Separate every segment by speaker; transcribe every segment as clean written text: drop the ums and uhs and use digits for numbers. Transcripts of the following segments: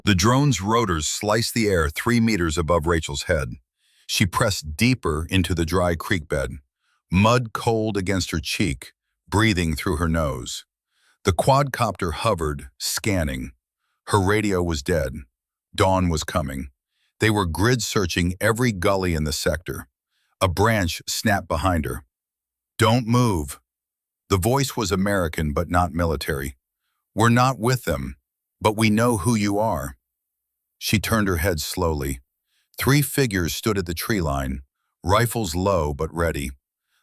Speaker 1: The drone's rotors sliced the air 3 meters above Rachel's head. She pressed deeper into the dry creek bed, mud cold against her cheek, breathing through her nose. The quadcopter hovered, scanning. Her radio was dead. Dawn was coming. They were grid-searching every gully in the sector. A branch snapped behind her. "Don't move." The voice was American but not military. "We're not with them, but we know who you are." She turned her head slowly. 3 figures stood at the tree line, rifles low but ready.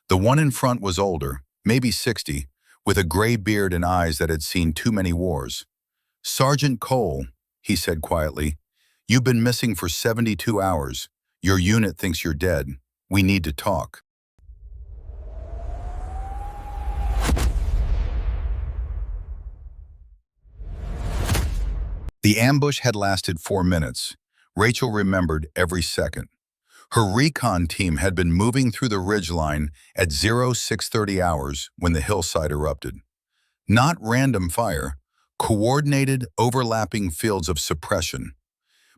Speaker 1: The one in front was older, maybe 60, with a gray beard and eyes that had seen too many wars. "Sergeant Cole," he said quietly, "you've been missing for 72 hours. Your unit thinks you're dead. We need to talk." The ambush had lasted 4 minutes. Rachel remembered every second. Her recon team had been moving through the ridgeline at 0630 hours when the hillside erupted. Not random fire, coordinated, overlapping fields of suppression.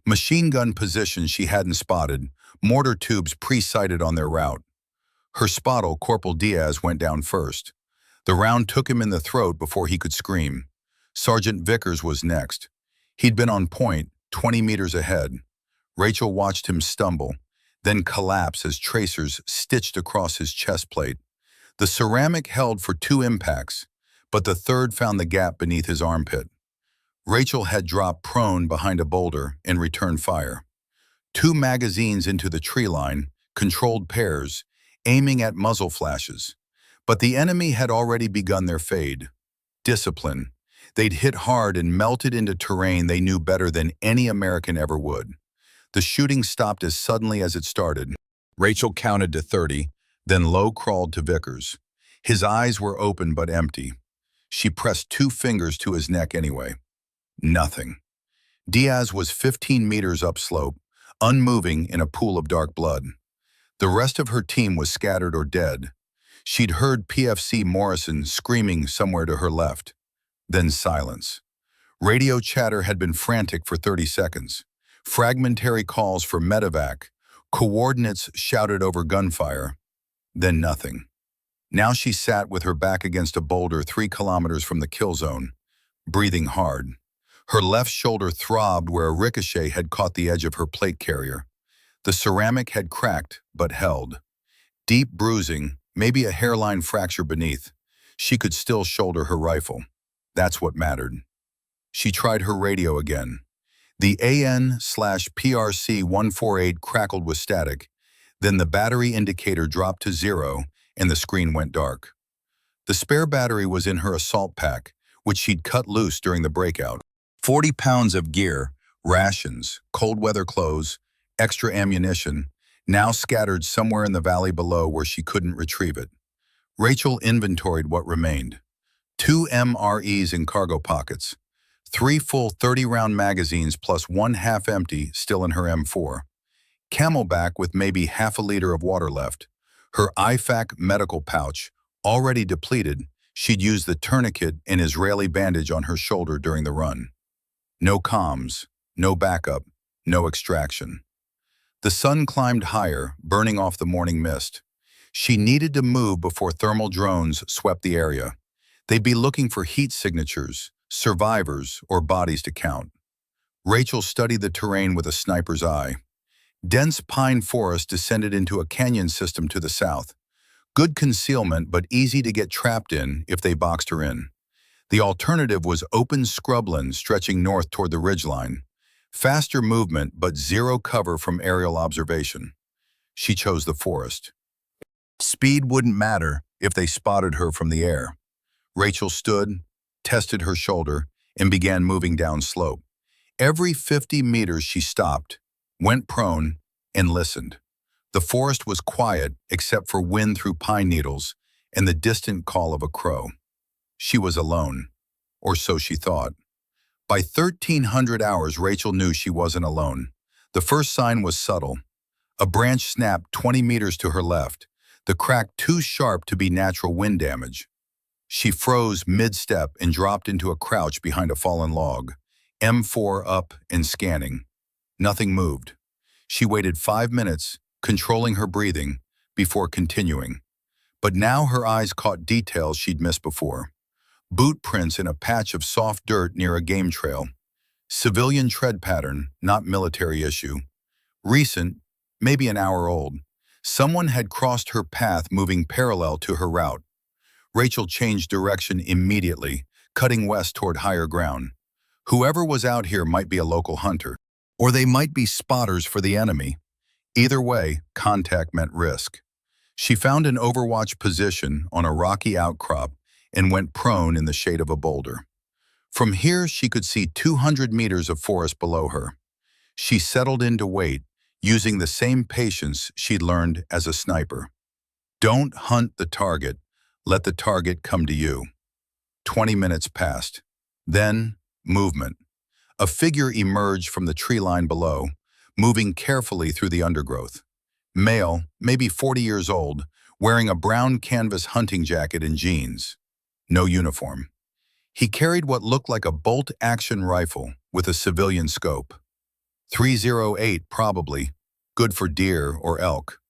Speaker 1: Machine gun positions she hadn't spotted, mortar tubes pre-sighted on their route. Her spottle, Corporal Diaz, went down first. The round took him in the throat before he could scream. Sergeant Vickers was next. He'd been on point, 20 meters ahead. Rachel watched him stumble, then collapse as tracers stitched across his chest plate. The ceramic held for 2 impacts, but the third found the gap beneath his armpit. Rachel had dropped prone behind a boulder and returned fire. 2 magazines into the tree line, controlled pairs, aiming at muzzle flashes. But the enemy had already begun their fade. Discipline. They'd hit hard and melted into terrain they knew better than any American ever would. The shooting stopped as suddenly as it started. Rachel counted to 30, then low crawled to Vickers. His eyes were open but empty. She pressed 2 fingers to his neck anyway. Nothing. Diaz was 15 meters upslope, unmoving in a pool of dark blood. The rest of her team was scattered or dead. She'd heard PFC Morrison screaming somewhere to her left. Then silence. Radio chatter had been frantic for 30 seconds. Fragmentary calls for medevac, coordinates shouted over gunfire. Then nothing. Now she sat with her back against a boulder 3 kilometers from the kill zone, breathing hard. Her left shoulder throbbed where a ricochet had caught the edge of her plate carrier. The ceramic had cracked, but held. Deep bruising, maybe a hairline fracture beneath. She could still shoulder her rifle. That's what mattered. She tried her radio again. The AN/PRC 148 crackled with static. Then the battery indicator dropped to 0 and the screen went dark. The spare battery was in her assault pack, which she'd cut loose during the breakout. 40 pounds of gear, rations, cold weather clothes, extra ammunition, now scattered somewhere in the valley below where she couldn't retrieve it. Rachel inventoried what remained. 2 MREs in cargo pockets, 3 full 30-round magazines plus 1 half-empty still in her M4. Camelback with maybe half a liter of water left. Her IFAC medical pouch, already depleted, she'd used the tourniquet and Israeli bandage on her shoulder during the run. No comms, no backup, no extraction. The sun climbed higher, burning off the morning mist. She needed to move before thermal drones swept the area. They'd be looking for heat signatures, survivors, or bodies to count. Rachel studied the terrain with a sniper's eye. Dense pine forest descended into a canyon system to the south. Good concealment, but easy to get trapped in if they boxed her in. The alternative was open scrubland stretching north toward the ridgeline. Faster movement, but 0 cover from aerial observation. She chose the forest. Speed wouldn't matter if they spotted her from the air. Rachel stood, tested her shoulder, and began moving down slope. Every 50 meters she stopped, went prone, and listened. The forest was quiet except for wind through pine needles and the distant call of a crow. She was alone, or so she thought. By 1300 hours, Rachel knew she wasn't alone. The first sign was subtle. A branch snapped 20 meters to her left, the crack too sharp to be natural wind damage. She froze mid-step and dropped into a crouch behind a fallen log. M4 up and scanning. Nothing moved. She waited 5 minutes, controlling her breathing, before continuing. But now her eyes caught details she'd missed before. Boot prints in a patch of soft dirt near a game trail. Civilian tread pattern, not military issue. Recent, maybe an hour old. Someone had crossed her path moving parallel to her route. Rachel changed direction immediately, cutting west toward higher ground. Whoever was out here might be a local hunter, or they might be spotters for the enemy. Either way, contact meant risk. She found an overwatch position on a rocky outcrop and went prone in the shade of a boulder. From here, she could see 200 meters of forest below her. She settled in to wait, using the same patience she'd learned as a sniper. Don't hunt the target, let the target come to you. 20 minutes passed. Then, movement. A figure emerged from the tree line below, moving carefully through the undergrowth. Male, maybe 40 years old, wearing a brown canvas hunting jacket and jeans. No uniform. He carried what looked like a bolt-action rifle with a civilian scope. .308 probably, good for deer or elk.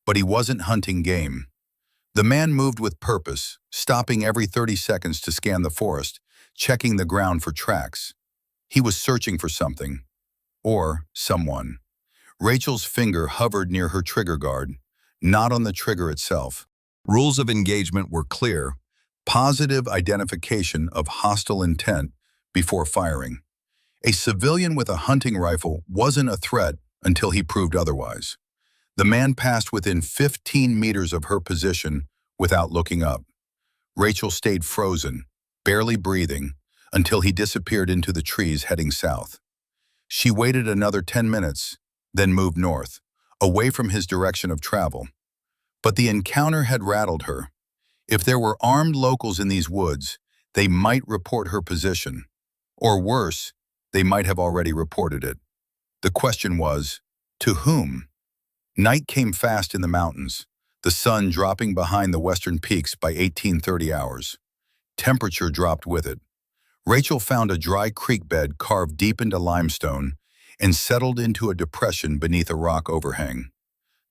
Speaker 1: But he wasn't hunting game. The man moved with purpose, stopping every 30 seconds to scan the forest, checking the ground for tracks. He was searching for something. Or someone. Rachel's finger hovered near her trigger guard, not on the trigger itself. Rules of engagement were clear. Positive identification of hostile intent before firing. A civilian with a hunting rifle wasn't a threat until he proved otherwise. The man passed within 15 meters of her position without looking up. Rachel stayed frozen, barely breathing, until he disappeared into the trees heading south. She waited another 10 minutes, then moved north, away from his direction of travel. But the encounter had rattled her. If there were armed locals in these woods, they might report her position. Or worse, they might have already reported it. The question was, to whom? Night came fast in the mountains, the sun dropping behind the western peaks by 1830 hours. Temperature dropped with it. Rachel found a dry creek bed carved deep into limestone and settled into a depression beneath a rock overhang.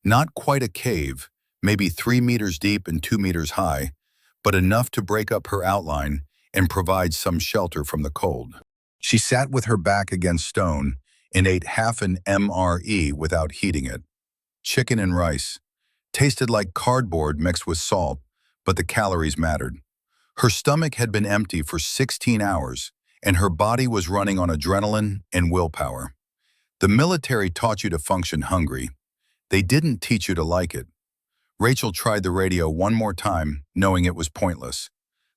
Speaker 1: Not quite a cave, maybe 3 meters deep and 2 meters high, but enough to break up her outline and provide some shelter from the cold. She sat with her back against stone and ate half an MRE without heating it. Chicken and rice. Tasted like cardboard mixed with salt, but the calories mattered. Her stomach had been empty for 16 hours, and her body was running on adrenaline and willpower. The military taught you to function hungry. They didn't teach you to like it. Rachel tried the radio one more time, knowing it was pointless.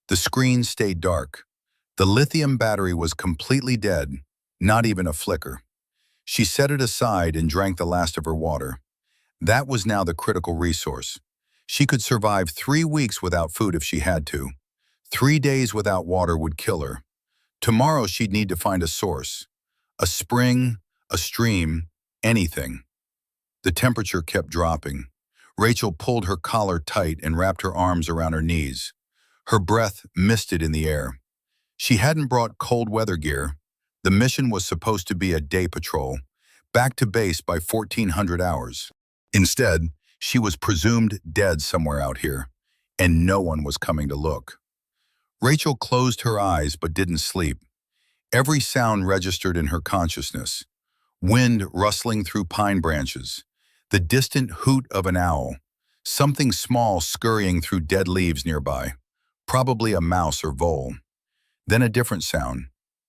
Speaker 1: The screen stayed dark. The lithium battery was completely dead, not even a flicker. She set it aside and drank the last of her water. That was now the critical resource. She could survive 3 weeks without food if she had to. 3 days without water would kill her. Tomorrow she'd need to find a source. A spring, a stream, anything. The temperature kept dropping. Rachel pulled her collar tight and wrapped her arms around her knees. Her breath misted in the air. She hadn't brought cold weather gear. The mission was supposed to be a day patrol, back to base by 1400 hours. Instead, she was presumed dead somewhere out here, and no one was coming to look. Rachel closed her eyes but didn't sleep. Every sound registered in her consciousness. Wind rustling through pine branches, the distant hoot of an owl, something small scurrying through dead leaves nearby, probably a mouse or vole. Then a different sound,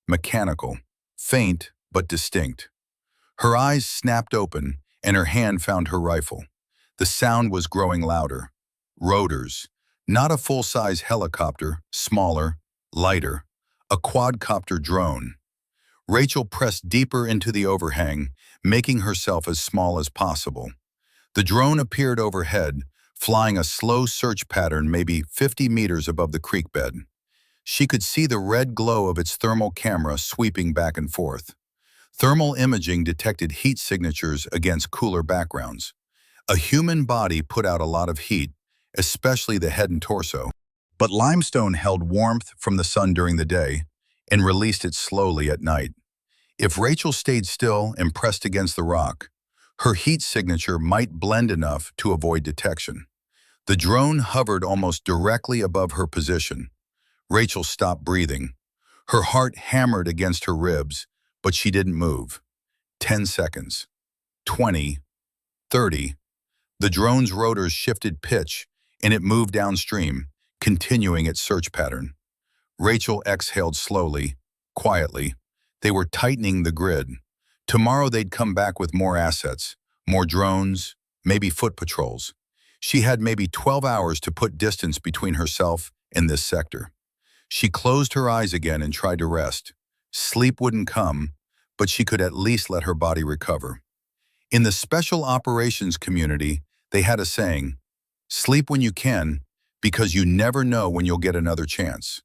Speaker 1: mechanical, faint but distinct. Her eyes snapped open and her hand found her rifle. The sound was growing louder. Rotors, not a full-size helicopter, smaller, lighter, a quadcopter drone. Rachel pressed deeper into the overhang, making herself as small as possible. The drone appeared overhead, flying a slow search pattern maybe 50 meters above the creek bed. She could see the red glow of its thermal camera sweeping back and forth. Thermal imaging detected heat signatures against cooler backgrounds. A human body put out a lot of heat, especially the head and torso. But limestone held warmth from the sun during the day and released it slowly at night. If Rachel stayed still and pressed against the rock, her heat signature might blend enough to avoid detection. The drone hovered almost directly above her position. Rachel stopped breathing. Her heart hammered against her ribs, but she didn't move. 10 seconds. 20. 30. The drone's rotors shifted pitch, and it moved downstream, continuing its search pattern. Rachel exhaled slowly, quietly. They were tightening the grid. Tomorrow they'd come back with more assets, more drones, maybe foot patrols. She had maybe 12 hours to put distance between herself and this sector. She closed her eyes again and tried to rest. Sleep wouldn't come, but she could at least let her body recover. In the special operations community, they had a saying, "Sleep when you can, because you never know when you'll get another chance."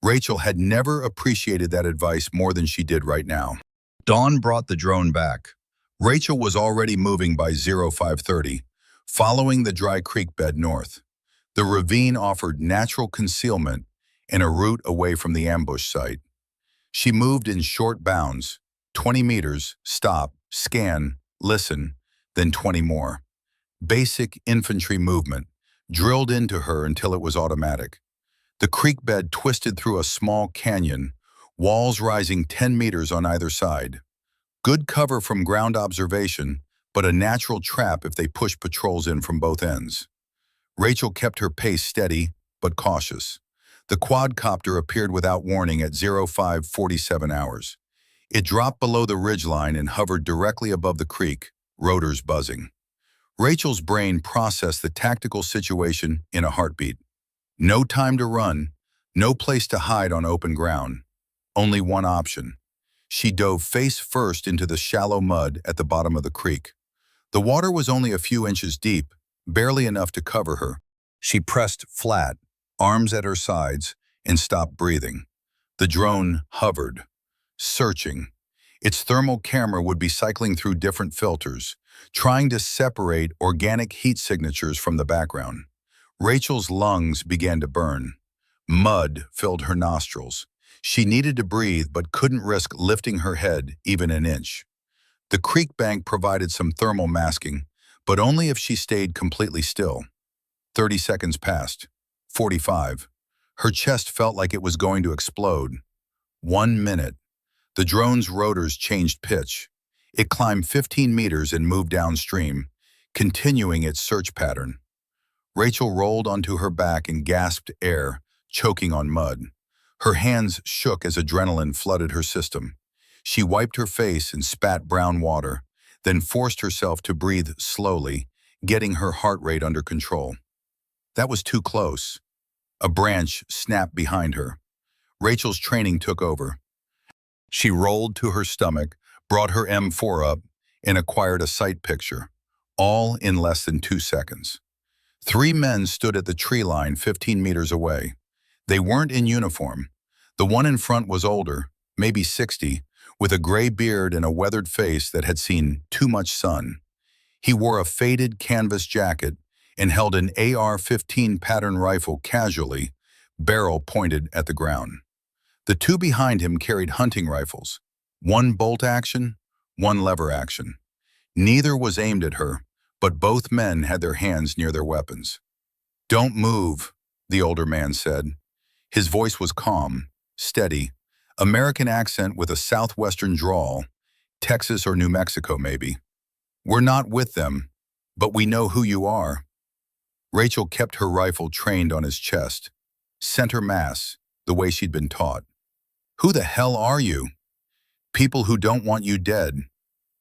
Speaker 1: Rachel had never appreciated that advice more than she did right now. Dawn brought the drone back. Rachel was already moving by 0530, following the dry creek bed north. The ravine offered natural concealment and a route away from the ambush site. She moved in short bounds, 20 meters, stop, scan, listen, then 20 more. Basic infantry movement, drilled into her until it was automatic. The creek bed twisted through a small canyon, walls rising 10 meters on either side. Good cover from ground observation, but a natural trap if they pushed patrols in from both ends. Rachel kept her pace steady, but cautious. The quadcopter appeared without warning at 0547 hours. It dropped below the ridgeline and hovered directly above the creek, rotors buzzing. Rachel's brain processed the tactical situation in a heartbeat. No time to run, no place to hide on open ground. Only one option. She dove face first into the shallow mud at the bottom of the creek. The water was only a few inches deep, barely enough to cover her. She pressed flat, arms at her sides, and stopped breathing. The drone hovered, searching. Its thermal camera would be cycling through different filters, trying to separate organic heat signatures from the background. Rachel's lungs began to burn. Mud filled her nostrils. She needed to breathe but couldn't risk lifting her head even an inch. The creek bank provided some thermal masking, but only if she stayed completely still. 30 seconds passed. 45. Her chest felt like it was going to explode. 1 minute. The drone's rotors changed pitch. It climbed 15 meters and moved downstream, continuing its search pattern. Rachel rolled onto her back and gasped air, choking on mud. Her hands shook as adrenaline flooded her system. She wiped her face and spat brown water, then forced herself to breathe slowly, getting her heart rate under control. That was too close. A branch snapped behind her. Rachel's training took over. She rolled to her stomach, brought her M4 up, and acquired a sight picture, all in less than 2 seconds. 3 men stood at the tree line 15 meters away. They weren't in uniform. The one in front was older, maybe 60, with a gray beard and a weathered face that had seen too much sun. He wore a faded canvas jacket and held an AR-15 pattern rifle casually, barrel pointed at the ground. The 2 behind him carried hunting rifles, one bolt action, one lever action. Neither was aimed at her, but both men had their hands near their weapons. "Don't move," the older man said. His voice was calm, steady, American accent with a southwestern drawl, Texas or New Mexico maybe. "We're not with them, but we know who you are." Rachel kept her rifle trained on his chest, center mass, the way she'd been taught. "Who the hell are you?" "People who don't want you dead."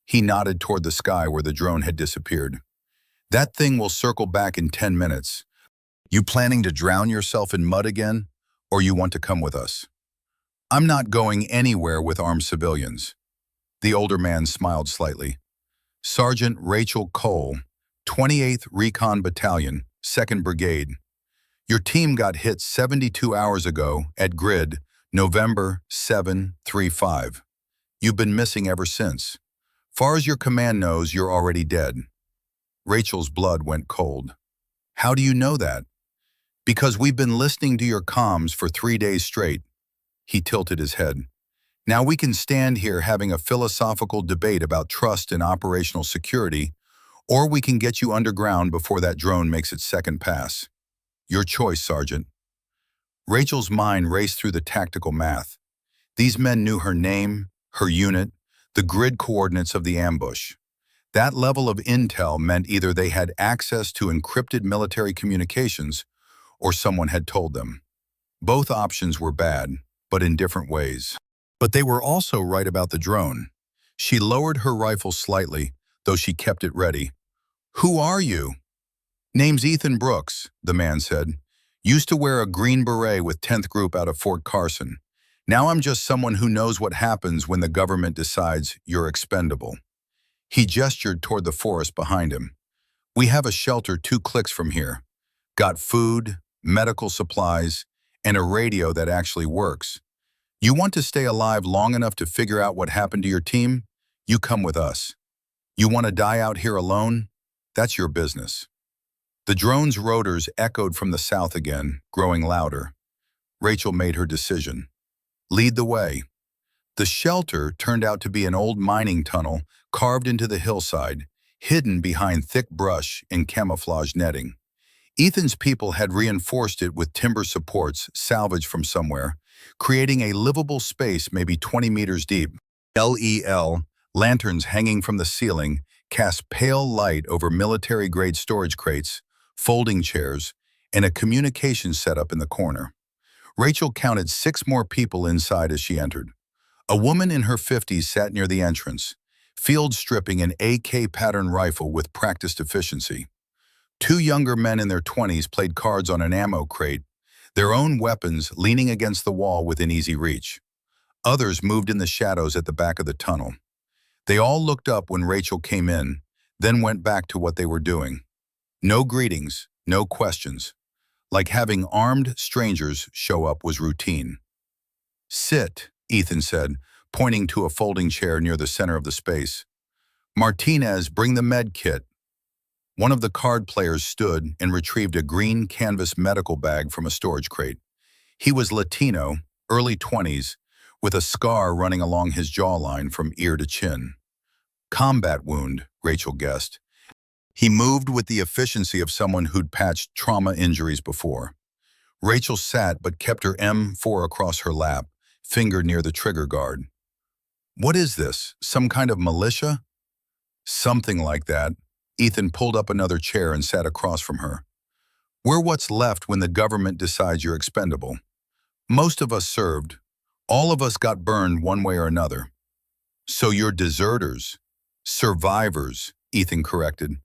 Speaker 1: He nodded toward the sky where the drone had disappeared. "That thing will circle back in 10 minutes. You planning to drown yourself in mud again, or you want to come with us?" "I'm not going anywhere with armed civilians." The older man smiled slightly. "Sergeant Rachel Cole, 28th Recon Battalion, 2nd Brigade. Your team got hit 72 hours ago at grid November 735. You've been missing ever since. Far as your command knows, you're already dead." Rachel's blood went cold. "How do you know that?" "Because we've been listening to your comms for 3 days straight." He tilted his head. Now we can stand here having a philosophical debate about trust and operational security, or we can get you underground before that drone makes its second pass. Your choice, Sergeant. Rachel's mind raced through the tactical math. These men knew her name, her unit, the grid coordinates of the ambush. That level of intel meant either they had access to encrypted military communications or someone had told them. Both options were bad, but in different ways. But they were also right about the drone. She lowered her rifle slightly, though she kept it ready. "Who are you?" "Name's Ethan Brooks," the man said. "Used to wear a green beret with 10th Group out of Fort Carson. Now I'm just someone who knows what happens when the government decides you're expendable." He gestured toward the forest behind him. "We have a shelter 2 clicks from here. Got food, medical supplies, and a radio that actually works. You want to stay alive long enough to figure out what happened to your team? You come with us. You want to die out here alone? That's your business." The drone's rotors echoed from the south again, growing louder. Rachel made her decision. Lead the way. The shelter turned out to be an old mining tunnel carved into the hillside, hidden behind thick brush and camouflage netting. Ethan's people had reinforced it with timber supports salvaged from somewhere, creating a livable space maybe 20 meters deep. LEL, lanterns hanging from the ceiling, cast pale light over military-grade storage crates, folding chairs, and a communications setup in the corner. Rachel counted 6 more people inside as she entered. A woman in her 50s sat near the entrance, field stripping an AK pattern rifle with practiced efficiency. 2 younger men in their 20s played cards on an ammo crate, their own weapons leaning against the wall within easy reach. Others moved in the shadows at the back of the tunnel. They all looked up when Rachel came in, then went back to what they were doing. No greetings, no questions. Like having armed strangers show up was routine. "Sit," Ethan said, pointing to a folding chair near the center of the space. "Martinez, bring the med kit." One of the card players stood and retrieved a green canvas medical bag from a storage crate. He was Latino, early 20s, with a scar running along his jawline from ear to chin. Combat wound, Rachel guessed. He moved with the efficiency of someone who'd patched trauma injuries before. Rachel sat but kept her M4 across her lap, finger near the trigger guard. "What is this? Some kind of militia?" "Something like that." Ethan pulled up another chair and sat across from her. "We're what's left when the government decides you're expendable. Most of us served. All of us got burned one way or another." "So you're deserters." "Survivors," Ethan corrected.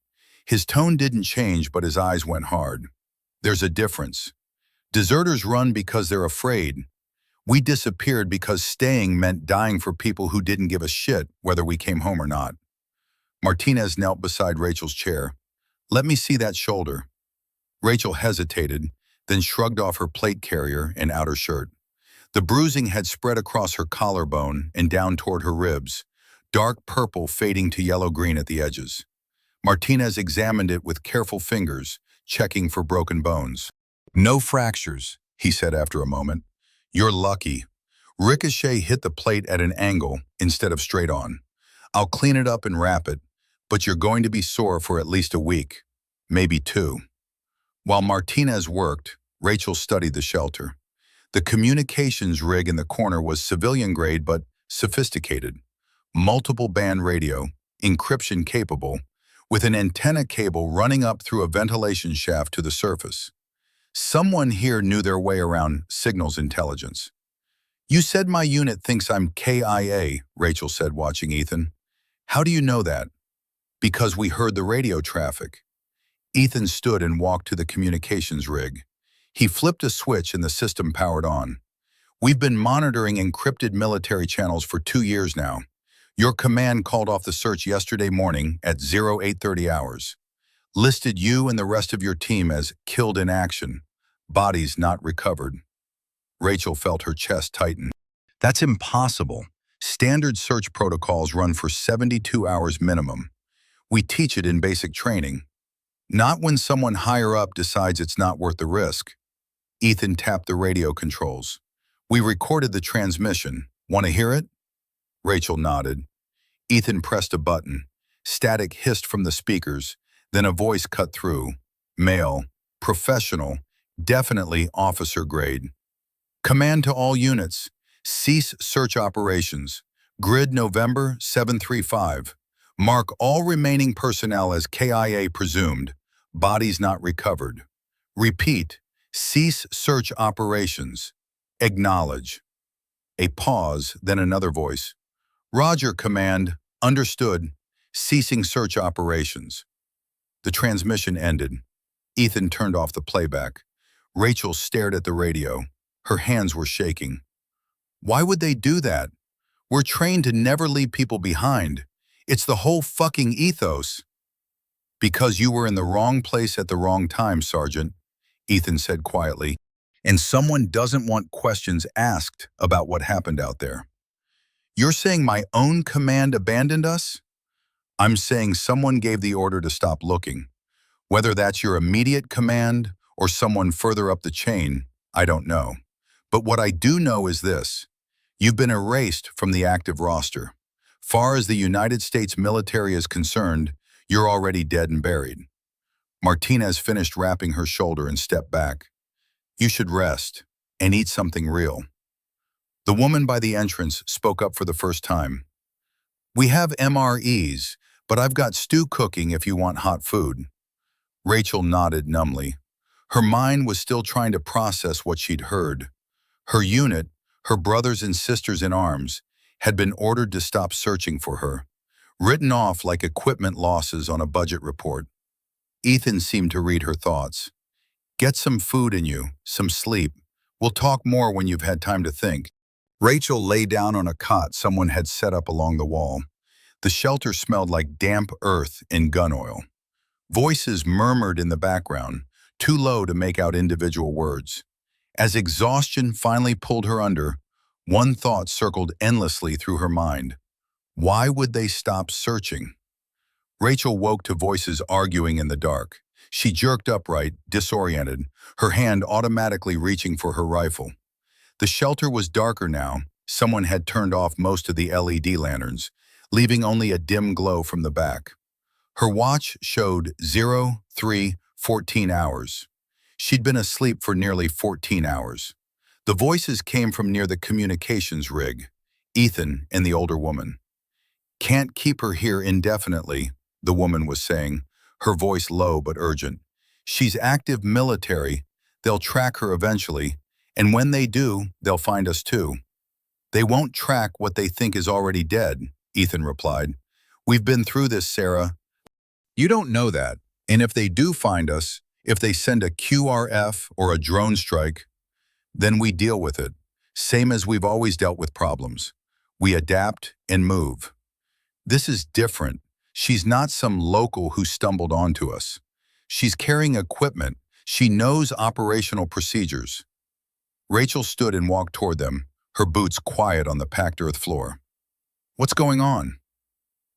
Speaker 1: His tone didn't change, but his eyes went hard. "There's a difference. Deserters run because they're afraid. We disappeared because staying meant dying for people who didn't give a shit whether we came home or not." Martinez knelt beside Rachel's chair. "Let me see that shoulder." Rachel hesitated, then shrugged off her plate carrier and outer shirt. The bruising had spread across her collarbone and down toward her ribs, dark purple fading to yellow-green at the edges. Martinez examined it with careful fingers, checking for broken bones. "No fractures," he said after a moment. "You're lucky. Ricochet hit the plate at an angle instead of straight on. I'll clean it up and wrap it, but you're going to be sore for at least a week, maybe 2. While Martinez worked, Rachel studied the shelter. The communications rig in the corner was civilian-grade but sophisticated. Multiple band radio, encryption capable, with an antenna cable running up through a ventilation shaft to the surface. Someone here knew their way around signals intelligence. "You said my unit thinks I'm KIA, Rachel said, watching Ethan. "How do you know that?" "Because we heard the radio traffic." Ethan stood and walked to the communications rig. He flipped a switch and the system powered on. "We've been monitoring encrypted military channels for 2 years now. Your command called off the search yesterday morning at 0830 hours. Listed you and the rest of your team as killed in action, bodies not recovered." Rachel felt her chest tighten. "That's impossible. Standard search protocols run for 72 hours minimum. We teach it in basic training. Not when someone higher up decides it's not worth the risk." Ethan tapped the radio controls. "We recorded the transmission. Want to hear it? Rachel nodded. Ethan pressed a button. Static hissed from the speakers, then a voice cut through. Male, professional, definitely officer grade. Command to all units. Cease search operations. Grid November 735. Mark all remaining personnel as KIA presumed. Bodies not recovered. Repeat. Cease search operations. Acknowledge. A pause, then another voice. Roger, command. Understood. Ceasing search operations. The transmission ended. Ethan turned off the playback. Rachel stared at the radio. Her hands were shaking. Why would they do that? We're trained to never leave people behind. It's the whole fucking ethos. Because you were in the wrong place at the wrong time, Sergeant, Ethan said quietly, and someone doesn't want questions asked about what happened out there. You're saying my own command abandoned us? I'm saying someone gave the order to stop looking. Whether that's your immediate command or someone further up the chain, I don't know. But what I do know is this. You've been erased from the active roster. Far as the United States military is concerned, you're already dead and buried. Martinez finished wrapping her shoulder and stepped back. You should rest and eat something real. The woman by the entrance spoke up for the first time. We have MREs, but I've got stew cooking if you want hot food. Rachel nodded numbly. Her mind was still trying to process what she'd heard. Her unit, her brothers and sisters in arms, had been ordered to stop searching for her, written off like equipment losses on a budget report. Ethan seemed to read her thoughts. Get some food in you, some sleep. We'll talk more when you've had time to think. Rachel lay down on a cot someone had set up along the wall. The shelter smelled like damp earth and gun oil. Voices murmured in the background, too low to make out individual words. As exhaustion finally pulled her under, one thought circled endlessly through her mind. Why would they stop searching? Rachel woke to voices arguing in the dark. She jerked upright, disoriented, her hand automatically reaching for her rifle. The shelter was darker now. Someone had turned off most of the LED lanterns, leaving only a dim glow from the back. Her watch showed 03:14 hours. She'd been asleep for nearly 14 hours. The voices came from near the communications rig, Ethan and the older woman. Can't keep her here indefinitely, the woman was saying, her voice low but urgent. She's active military. They'll track her eventually, and when they do, they'll find us too. They won't track what they think is already dead, Ethan replied. We've been through this, Sarah. You don't know that, and if they do find us, if they send a QRF or a drone strike, then we deal with it, same as we've always dealt with problems. We adapt and move. This is different. She's not some local who stumbled onto us. She's carrying equipment. She knows operational procedures. Rachel stood and walked toward them, her boots quiet on the packed earth floor. What's going on?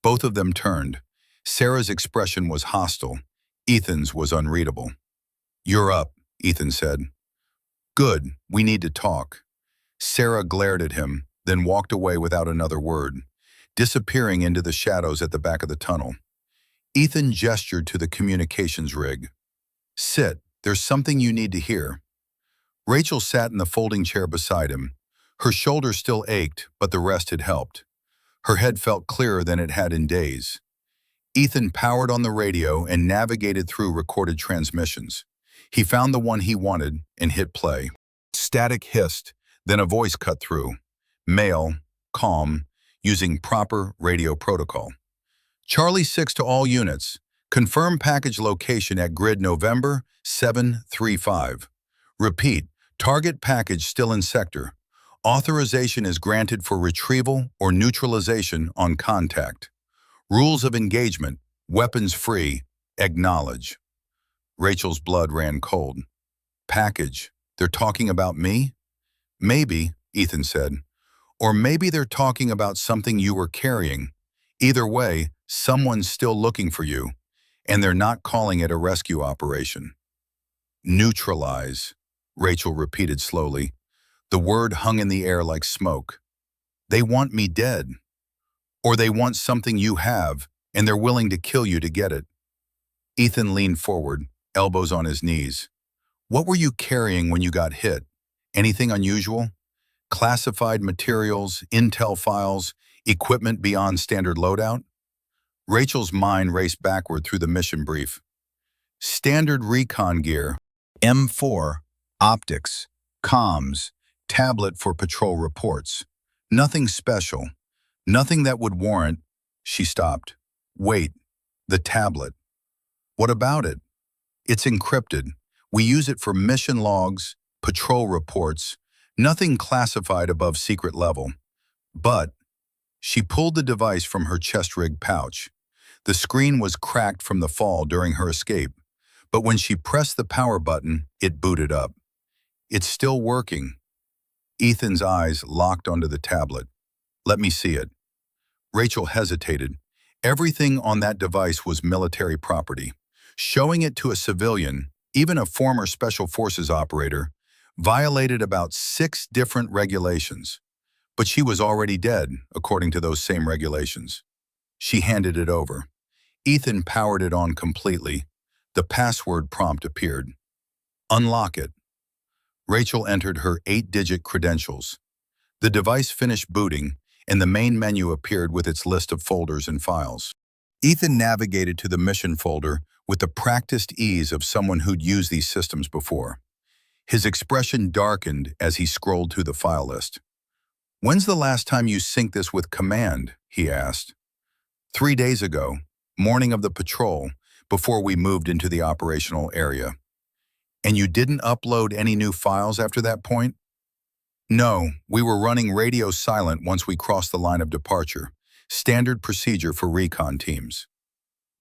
Speaker 1: Both of them turned. Sarah's expression was hostile. Ethan's was unreadable. You're up, Ethan said. Good, we need to talk. Sarah glared at him, then walked away without another word, disappearing into the shadows at the back of the tunnel. Ethan gestured to the communications rig. Sit, there's something you need to hear. Rachel sat in the folding chair beside him. Her shoulder still ached, but the rest had helped. Her head felt clearer than it had in days. Ethan powered on the radio and navigated through recorded transmissions. He found the one he wanted and hit play. Static hissed, then a voice cut through. Male, calm, using proper radio protocol. Charlie 6 to all units. Confirm package location at grid November 735. Repeat, target package still in sector. Authorization is granted for retrieval or neutralization on contact. Rules of engagement, weapons free, acknowledge. Rachel's blood ran cold. Package, they're talking about me? Maybe, Ethan said. Or maybe they're talking about something you were carrying. Either way, someone's still looking for you, and they're not calling it a rescue operation. Neutralize, Rachel repeated slowly. The word hung in the air like smoke. They want me dead. Or they want something you have, and they're willing to kill you to get it. Ethan leaned forward, elbows on his knees. What were you carrying when you got hit? Anything unusual? Classified materials, intel files, equipment beyond standard loadout? Rachel's mind raced backward through the mission brief. Standard recon gear, M4, optics, comms, tablet for patrol reports. Nothing special. Nothing that would warrant. She stopped. Wait, the tablet. What about it? It's encrypted. We use it for mission logs, patrol reports, nothing classified above secret level. But she pulled the device from her chest-rig pouch. The screen was cracked from the fall during her escape, but when she pressed the power button, it booted up. It's still working. Ethan's eyes locked onto the tablet. Let me see it. Rachel hesitated. Everything on that device was military property. Showing it to a civilian, even a former Special Forces operator, violated about 6 different regulations. But she was already dead, according to those same regulations. She handed it over. Ethan powered it on completely. The password prompt appeared. Unlock it. Rachel entered her 8-digit credentials. The device finished booting, and the main menu appeared with its list of folders and files. Ethan navigated to the mission folder with the practiced ease of someone who'd used these systems before. His expression darkened as he scrolled through the file list. When's the last time you synced this with command? He asked. 3 days ago, morning of the patrol, before we moved into the operational area. And you didn't upload any new files after that point? No, we were running radio silent once we crossed the line of departure. Standard procedure for recon teams.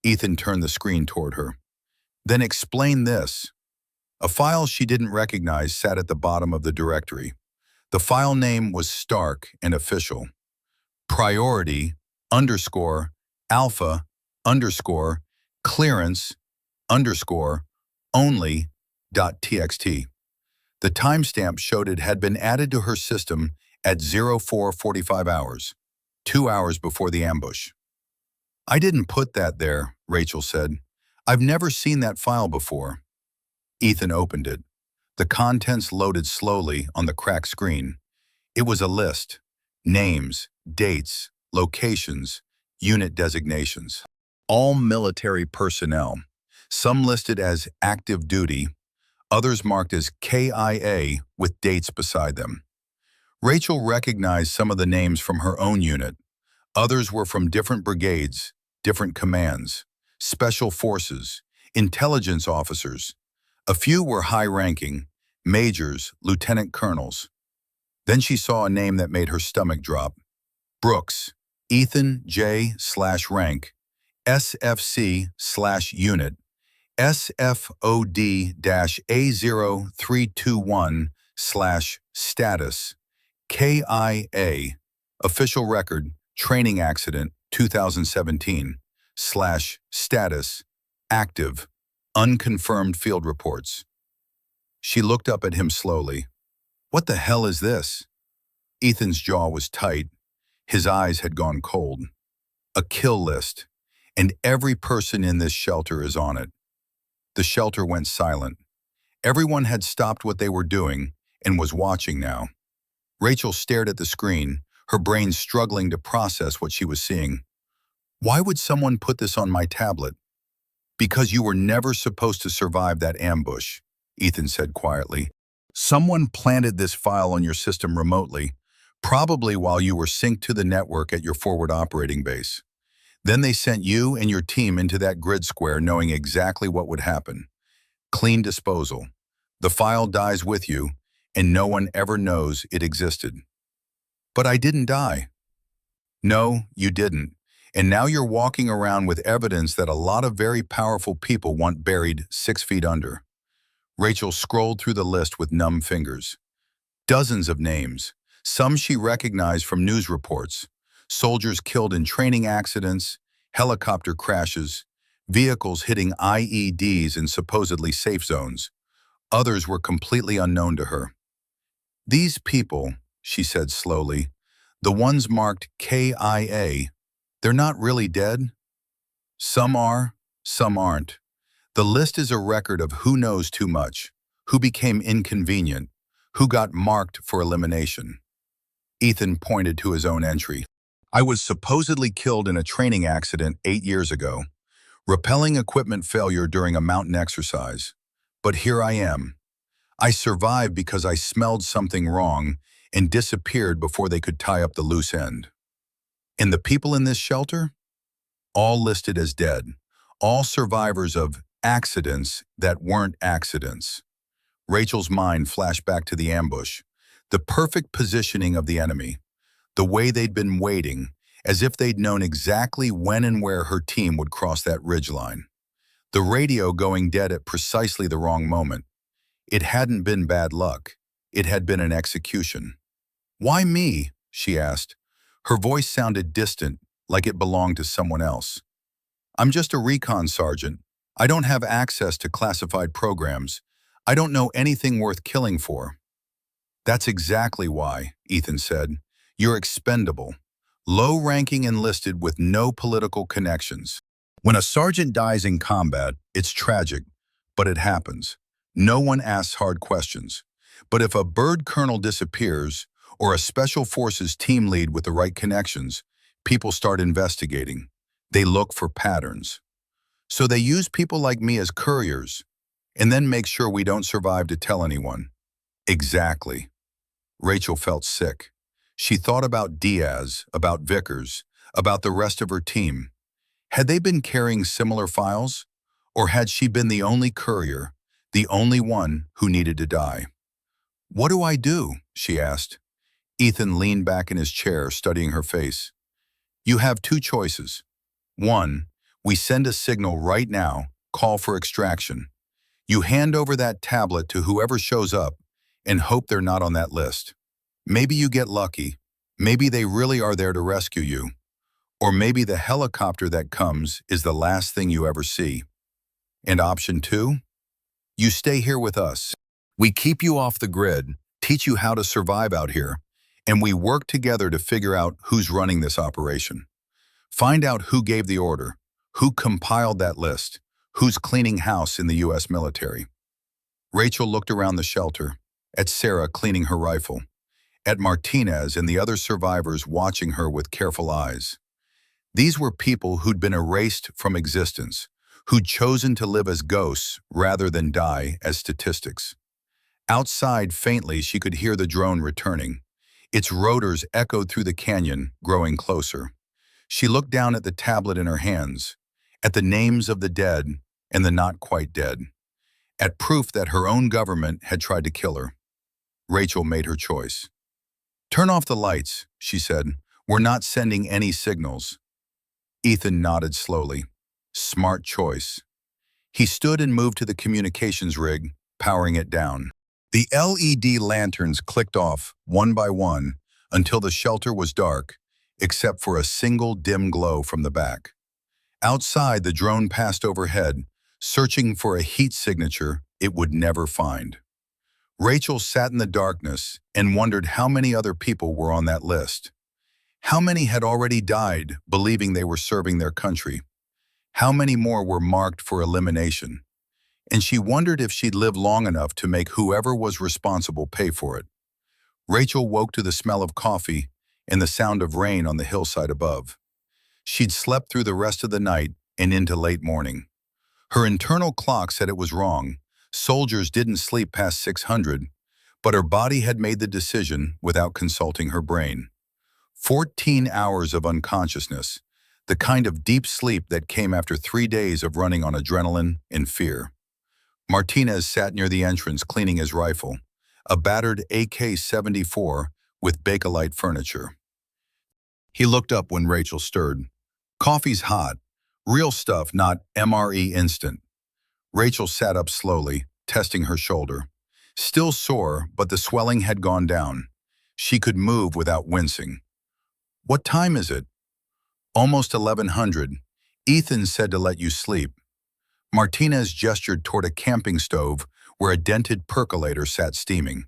Speaker 1: Ethan turned the screen toward her. Then explain this. A file she didn't recognize sat at the bottom of the directory. The file name was stark and official. Priority _ alpha _ clearance _ only.txt. The timestamp showed it had been added to her system at 04:45 hours, 2 hours before the ambush. I didn't put that there, Rachel said. I've never seen that file before. Ethan opened it. The contents loaded slowly on the cracked screen. It was a list. Names, dates, locations, unit designations. All military personnel. Some listed as active duty, others marked as KIA with dates beside them. Rachel recognized some of the names from her own unit. Others were from different brigades, different commands, special forces, intelligence officers. A few were high-ranking, majors, lieutenant colonels. Then she saw a name that made her stomach drop. Brooks, Ethan J/rank, SFC/unit, SFOD-A0321/status, KIA, official record, training accident, 2017/status, active, unconfirmed field reports. She looked up at him slowly. What the hell is this? Ethan's jaw was tight. His eyes had gone cold. A kill list, and every person in this shelter is on it. The shelter went silent. Everyone had stopped what they were doing and was watching now. Rachel stared at the screen, her brain struggling to process what she was seeing. Why would someone put this on my tablet? Because you were never supposed to survive that ambush, Ethan said quietly. Someone planted this file on your system remotely, probably while you were synced to the network at your forward operating base. Then they sent you and your team into that grid square knowing exactly what would happen. Clean disposal. The file dies with you, and no one ever knows it existed. But I didn't die. No, you didn't. And now you're walking around with evidence that a lot of very powerful people want buried 6 feet under. Rachel scrolled through the list with numb fingers. Dozens of names, some she recognized from news reports. Soldiers killed in training accidents, helicopter crashes, vehicles hitting IEDs in supposedly safe zones. Others were completely unknown to her. These people, she said slowly, The ones marked KIA, they're not really dead? Some are, some aren't. The list is a record of who knows too much, who became inconvenient, who got marked for elimination. Ethan pointed to his own entry. I was supposedly killed in a training accident 8 years ago, rappelling equipment failure during a mountain exercise. But here I am. I survived because I smelled something wrong and disappeared before they could tie up the loose end. And the people in this shelter? All listed as dead. All survivors of accidents that weren't accidents. Rachel's mind flashed back to the ambush. The perfect positioning of the enemy. The way they'd been waiting, as if they'd known exactly when and where her team would cross that ridgeline. The radio going dead at precisely the wrong moment. It hadn't been bad luck. It had been an execution. "Why me?" she asked. Her voice sounded distant, like it belonged to someone else. "I'm just a recon sergeant. I don't have access to classified programs. I don't know anything worth killing for." "That's exactly why," Ethan said. "You're expendable. Low-ranking enlisted with no political connections. When a sergeant dies in combat, it's tragic, but it happens. No one asks hard questions. But if a bird colonel disappears, or a special forces team lead with the right connections, people start investigating. They look for patterns. So they use people like me as couriers, and then make sure we don't survive to tell anyone." Exactly. Rachel felt sick. She thought about Diaz, about Vickers, about the rest of her team. Had they been carrying similar files? Or had she been the only courier, the only one who needed to die? "What do I do?" she asked. Ethan leaned back in his chair, studying her face. "You have two choices. One, we send a signal right now, call for extraction. You hand over that tablet to whoever shows up and hope they're not on that list. Maybe you get lucky. Maybe they really are there to rescue you. Or maybe the helicopter that comes is the last thing you ever see. And option two? You stay here with us. We keep you off the grid, teach you how to survive out here, and we work together to figure out who's running this operation. Find out who gave the order, who compiled that list, who's cleaning house in the U.S. military." Rachel looked around the shelter, at Sarah cleaning her rifle, at Martinez and the other survivors watching her with careful eyes. These were people who'd been erased from existence, who'd chosen to live as ghosts rather than die as statistics. Outside, faintly, she could hear the drone returning. Its rotors echoed through the canyon, growing closer. She looked down at the tablet in her hands, at the names of the dead and the not quite dead, at proof that her own government had tried to kill her. Rachel made her choice. "Turn off the lights," she said. "We're not sending any signals." Ethan nodded slowly. Smart choice. He stood and moved to the communications rig, powering it down. The LED lanterns clicked off, one by one, until the shelter was dark, except for a single dim glow from the back. Outside, the drone passed overhead, searching for a heat signature it would never find. Rachel sat in the darkness and wondered how many other people were on that list. How many had already died believing they were serving their country? How many more were marked for elimination? And she wondered if she'd live long enough to make whoever was responsible pay for it. Rachel woke to the smell of coffee and the sound of rain on the hillside above. She'd slept through the rest of the night and into late morning. Her internal clock said it was wrong. Soldiers didn't sleep past 600, but her body had made the decision without consulting her brain. 14 hours of unconsciousness, the kind of deep sleep that came after 3 days of running on adrenaline and fear. Martinez sat near the entrance cleaning his rifle, a battered AK-74 with Bakelite furniture. He looked up when Rachel stirred. "Coffee's hot. Real stuff, not MRE instant." Rachel sat up slowly, testing her shoulder. Still sore, but the swelling had gone down. She could move without wincing. "What time is it?" "Almost 1100. Ethan said to let you sleep." Martinez gestured toward a camping stove where a dented percolator sat steaming.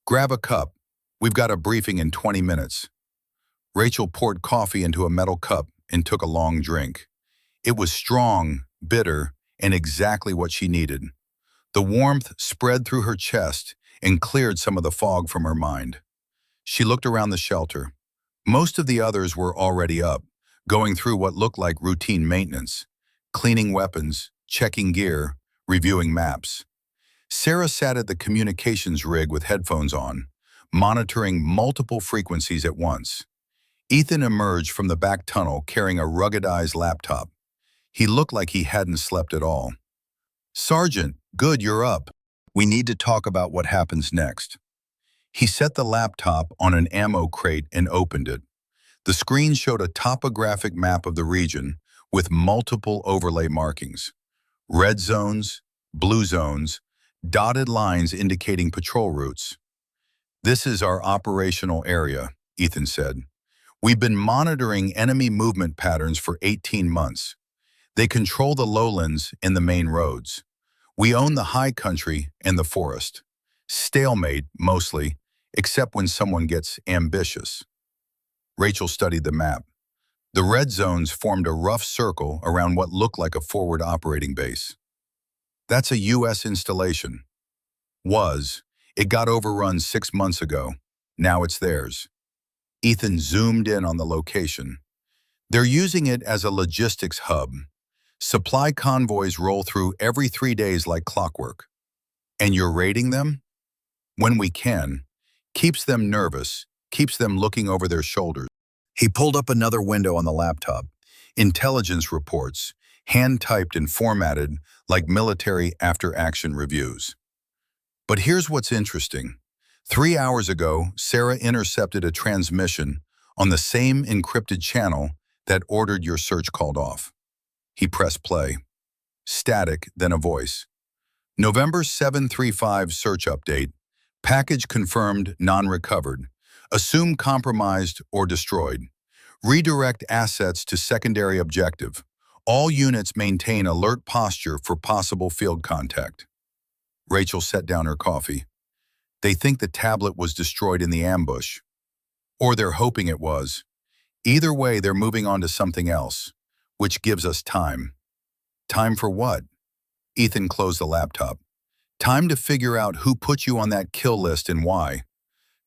Speaker 1: "Grab a cup. We've got a briefing in 20 minutes. Rachel poured coffee into a metal cup and took a long drink. It was strong, bitter, and exactly what she needed. The warmth spread through her chest and cleared some of the fog from her mind. She looked around the shelter. Most of the others were already up, going through what looked like routine maintenance, cleaning weapons, checking gear, reviewing maps. Sarah sat at the communications rig with headphones on, monitoring multiple frequencies at once. Ethan emerged from the back tunnel carrying a ruggedized laptop. He looked like he hadn't slept at all. "Sergeant, good, you're up. We need to talk about what happens next." He set the laptop on an ammo crate and opened it. The screen showed a topographic map of the region with multiple overlay markings. Red zones, blue zones, dotted lines indicating patrol routes. "This is our operational area," Ethan said. "We've been monitoring enemy movement patterns for 18 months. They control the lowlands and the main roads. We own the high country and the forest. Stalemate, mostly, except when someone gets ambitious." Rachel studied the map. The red zones formed a rough circle around what looked like a forward operating base. "That's a U.S. installation." "Was. It got overrun 6 months ago. Now it's theirs." Ethan zoomed in on the location. "They're using it as a logistics hub. Supply convoys roll through every 3 days like clockwork." "And you're raiding them?" "When we can. Keeps them nervous, keeps them looking over their shoulders." He pulled up another window on the laptop. Intelligence reports, hand-typed and formatted like military after-action reviews. But here's what's interesting. 3 hours ago, Sarah intercepted a transmission on the same encrypted channel that ordered your search called off. He pressed play. Static, then a voice. "November 735 search update. Package confirmed, non-recovered. Assume compromised or destroyed. Redirect assets to secondary objective. All units maintain alert posture for possible field contact." Rachel set down her coffee. "They think the tablet was destroyed in the ambush. Or they're hoping it was. Either way, they're moving on to something else, which gives us time." "Time for what?" Ethan closed the laptop. "Time to figure out who put you on that kill list and why.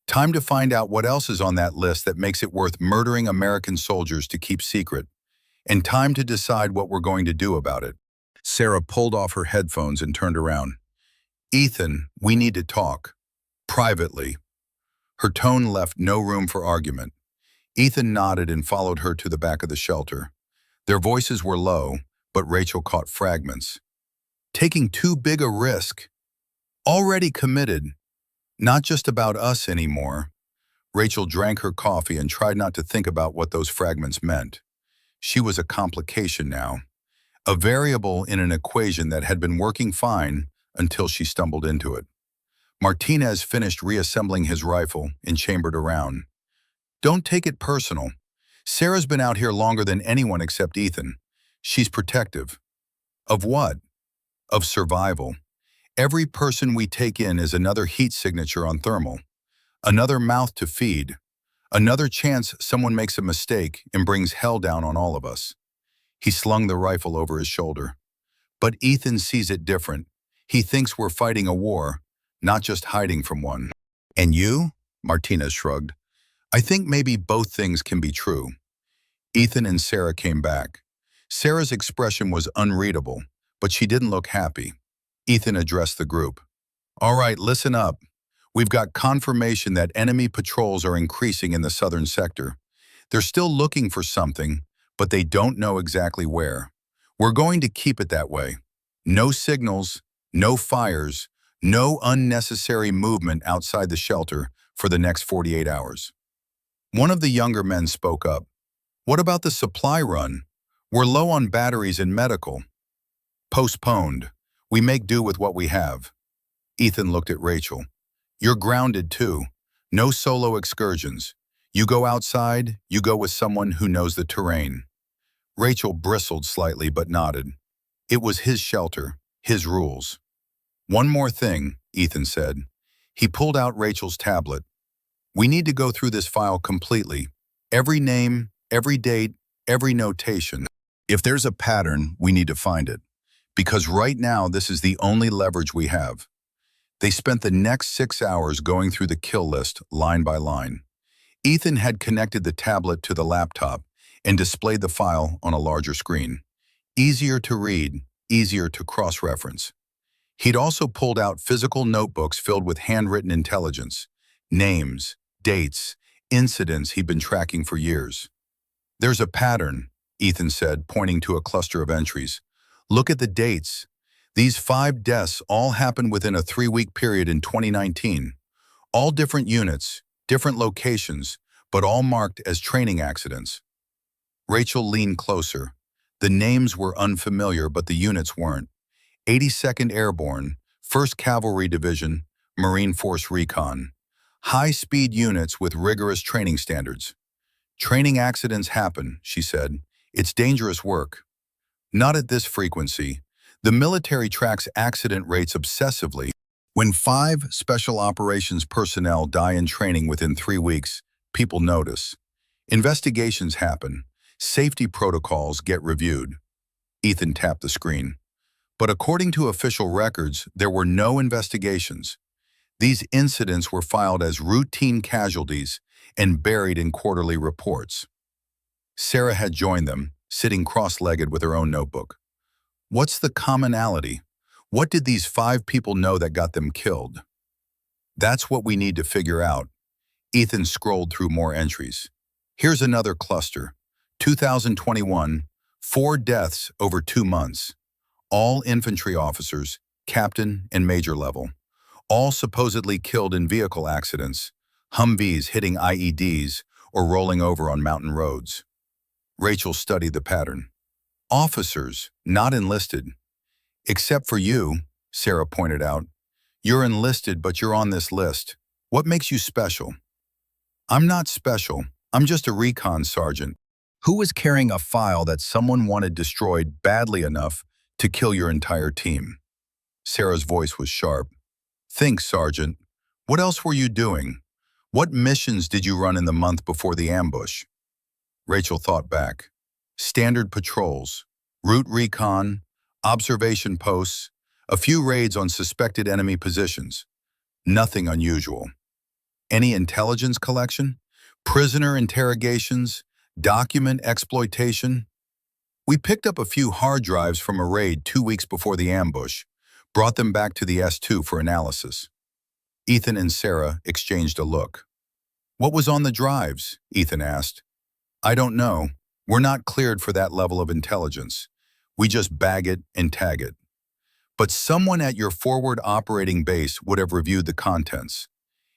Speaker 1: Time to find out what else is on that list that makes it worth murdering American soldiers to keep secret. And time to decide what we're going to do about it." Sarah pulled off her headphones and turned around. "Ethan, we need to talk. Privately." Her tone left no room for argument. Ethan nodded and followed her to the back of the shelter. Their voices were low, but Rachel caught fragments. "Taking too big a risk. Already committed. Not just about us anymore." Rachel drank her coffee and tried not to think about what those fragments meant. She was a complication now, a variable in an equation that had been working fine until she stumbled into it. Martinez finished reassembling his rifle and chambered around. "Don't take it personal. Sarah's been out here longer than anyone except Ethan. She's protective." "Of what?" "Of survival. Every person we take in is another heat signature on thermal, another mouth to feed, another chance someone makes a mistake and brings hell down on all of us." He slung the rifle over his shoulder. "But Ethan sees it different. He thinks we're fighting a war, not just hiding from one." "And you?" Martinez shrugged. "I think maybe both things can be true." Ethan and Sarah came back. Sarah's expression was unreadable, but she didn't look happy. Ethan addressed the group. "All right, listen up. We've got confirmation that enemy patrols are increasing in the southern sector. They're still looking for something, but they don't know exactly where. We're going to keep it that way. No signals, no fires, no unnecessary movement outside the shelter for the next 48 hours. One of the younger men spoke up. "What about the supply run? We're low on batteries and medical." "Postponed. We make do with what we have." Ethan looked at Rachel. "You're grounded too. No solo excursions. You go outside, you go with someone who knows the terrain." Rachel bristled slightly but nodded. It was his shelter, his rules. "One more thing," Ethan said. He pulled out Rachel's tablet. "We need to go through this file completely. Every name, every date, every notation. If there's a pattern, we need to find it. Because right now, this is the only leverage we have. They spent the next 6 hours going through the kill list, line by line. Ethan had connected the tablet to the laptop and displayed the file on a larger screen. Easier to read, easier to cross-reference. He'd also pulled out physical notebooks filled with handwritten intelligence, names, dates, incidents he'd been tracking for years. There's a pattern, Ethan said, pointing to a cluster of entries. Look at the dates. These 5 deaths all happened within a 3-week period in 2019. All different units, different locations, but all marked as training accidents. Rachel leaned closer. The names were unfamiliar, but the units weren't. 82nd Airborne, 1st Cavalry Division, Marine Force Recon. High-speed units with rigorous training standards. Training accidents happen, she said. It's dangerous work. Not at this frequency. The military tracks accident rates obsessively. When 5 special operations personnel die in training within 3 weeks, people notice. Investigations happen. Safety protocols get reviewed. Ethan tapped the screen. But according to official records, there were no investigations. These incidents were filed as routine casualties and buried in quarterly reports. Sarah had joined them, sitting cross-legged with her own notebook. What's the commonality? What did these 5 people know that got them killed? That's what we need to figure out. Ethan scrolled through more entries. Here's another cluster. 2021, 4 deaths over 2 months. All infantry officers, captain and major level. All supposedly killed in vehicle accidents, Humvees hitting IEDs or rolling over on mountain roads. Rachel studied the pattern. Officers, not enlisted. Except for you, Sarah pointed out. You're enlisted, but you're on this list. What makes you special? I'm not special. I'm just a recon sergeant. Who was carrying a file that someone wanted destroyed badly enough to kill your entire team? Sarah's voice was sharp. Think, Sergeant. What else were you doing? What missions did you run in the month before the ambush? Rachel thought back. Standard patrols, route recon, observation posts, a few raids on suspected enemy positions. Nothing unusual. Any intelligence collection? Prisoner interrogations? Document exploitation? We picked up a few hard drives from a raid 2 weeks before the ambush, brought them back to the S2 for analysis. Ethan and Sarah exchanged a look. What was on the drives? Ethan asked. I don't know. We're not cleared for that level of intelligence. We just bag it and tag it. But someone at your forward operating base would have reviewed the contents.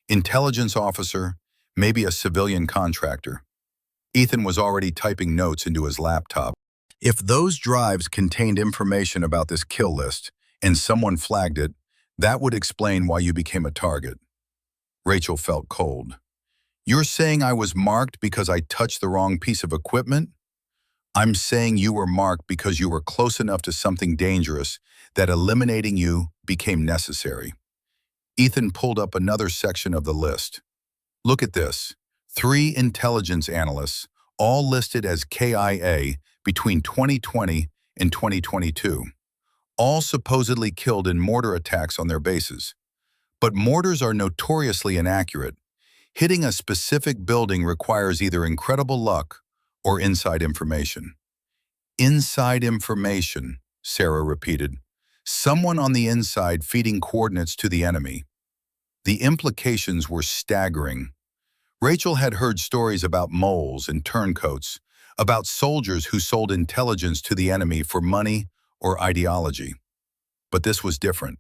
Speaker 1: Intelligence officer, maybe a civilian contractor. Ethan was already typing notes into his laptop. If those drives contained information about this kill list and someone flagged it, that would explain why you became a target. Rachel felt cold. You're saying I was marked because I touched the wrong piece of equipment? I'm saying you were marked because you were close enough to something dangerous that eliminating you became necessary. Ethan pulled up another section of the list. Look at this. 3 intelligence analysts, all listed as KIA between 2020 and 2022. All supposedly killed in mortar attacks on their bases. But mortars are notoriously inaccurate. Hitting a specific building requires either incredible luck or inside information. Inside information, Sarah repeated. Someone on the inside feeding coordinates to the enemy. The implications were staggering. Rachel had heard stories about moles and turncoats, about soldiers who sold intelligence to the enemy for money or ideology. But this was different.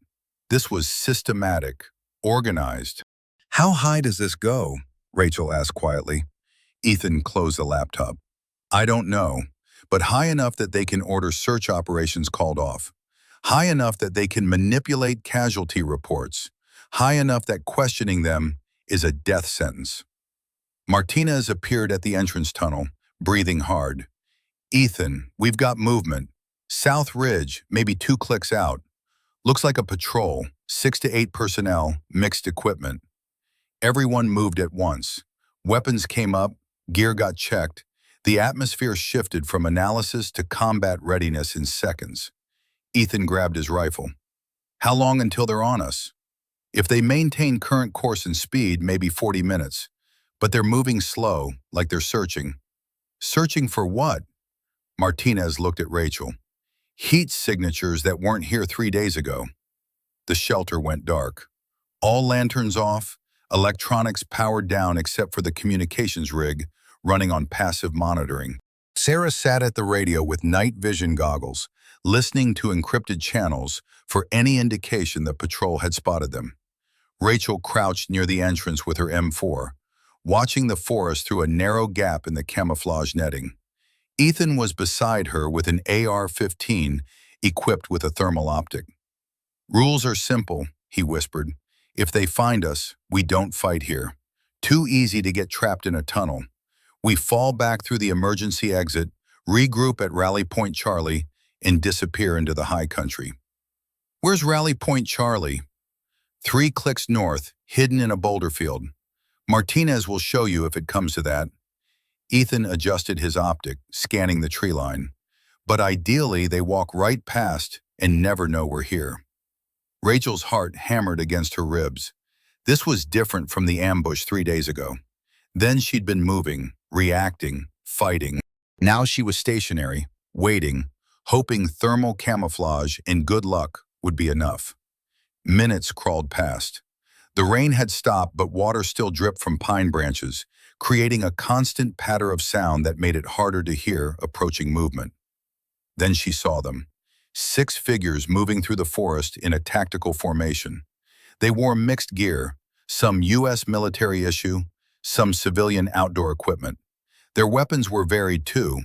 Speaker 1: This was systematic, organized. How high does this go? Rachel asked quietly. Ethan closed the laptop. I don't know, but high enough that they can order search operations called off. High enough that they can manipulate casualty reports. High enough that questioning them is a death sentence. Martinez appeared at the entrance tunnel, breathing hard. Ethan, we've got movement. South Ridge, maybe 2 clicks out. Looks like a patrol, 6 to 8 personnel, mixed equipment. Everyone moved at once. Weapons came up, Gear got checked. The atmosphere shifted from analysis to combat readiness in seconds. Ethan grabbed his rifle. How long until they're on us? If they maintain current course and speed, maybe 40 minutes. But they're moving slow, like they're searching. Searching for what? Martinez looked at Rachel. Heat signatures that weren't here 3 days ago. The shelter went dark. All lanterns off, electronics powered down except for the communications rig, running on passive monitoring. Sarah sat at the radio with night vision goggles, listening to encrypted channels for any indication that patrol had spotted them. Rachel crouched near the entrance with her M4, watching the forest through a narrow gap in the camouflage netting. Ethan was beside her with an AR-15 equipped with a thermal optic. "Rules are simple," he whispered. "If they find us, we don't fight here. Too easy to get trapped in a tunnel. We fall back through the emergency exit, regroup at Rally Point Charlie, and disappear into the high country." "Where's Rally Point Charlie?" 3 clicks north, hidden in a boulder field. Martinez will show you if it comes to that. Ethan adjusted his optic, scanning the tree line. But ideally, they walk right past and never know we're here. Rachel's heart hammered against her ribs. This was different from the ambush 3 days ago. Then she'd been moving, reacting, fighting. Now she was stationary, waiting, hoping thermal camouflage and good luck would be enough. Minutes crawled past. The rain had stopped, but water still dripped from pine branches, creating a constant patter of sound that made it harder to hear approaching movement. Then she saw them. 6 figures moving through the forest in a tactical formation. They wore mixed gear, some U.S. military issue, some civilian outdoor equipment. Their weapons were varied too.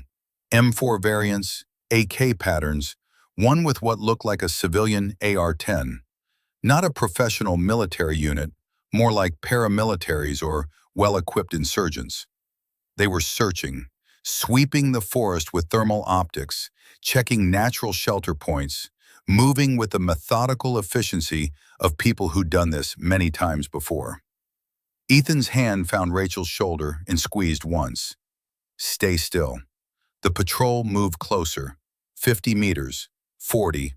Speaker 1: M4 variants, AK patterns, one with what looked like a civilian AR-10. Not a professional military unit, more like paramilitaries or well-equipped insurgents. They were searching, sweeping the forest with thermal optics, checking natural shelter points, moving with the methodical efficiency of people who'd done this many times before. Ethan's hand found Rachel's shoulder and squeezed once. "Stay still." The patrol moved closer. 50 meters, 40.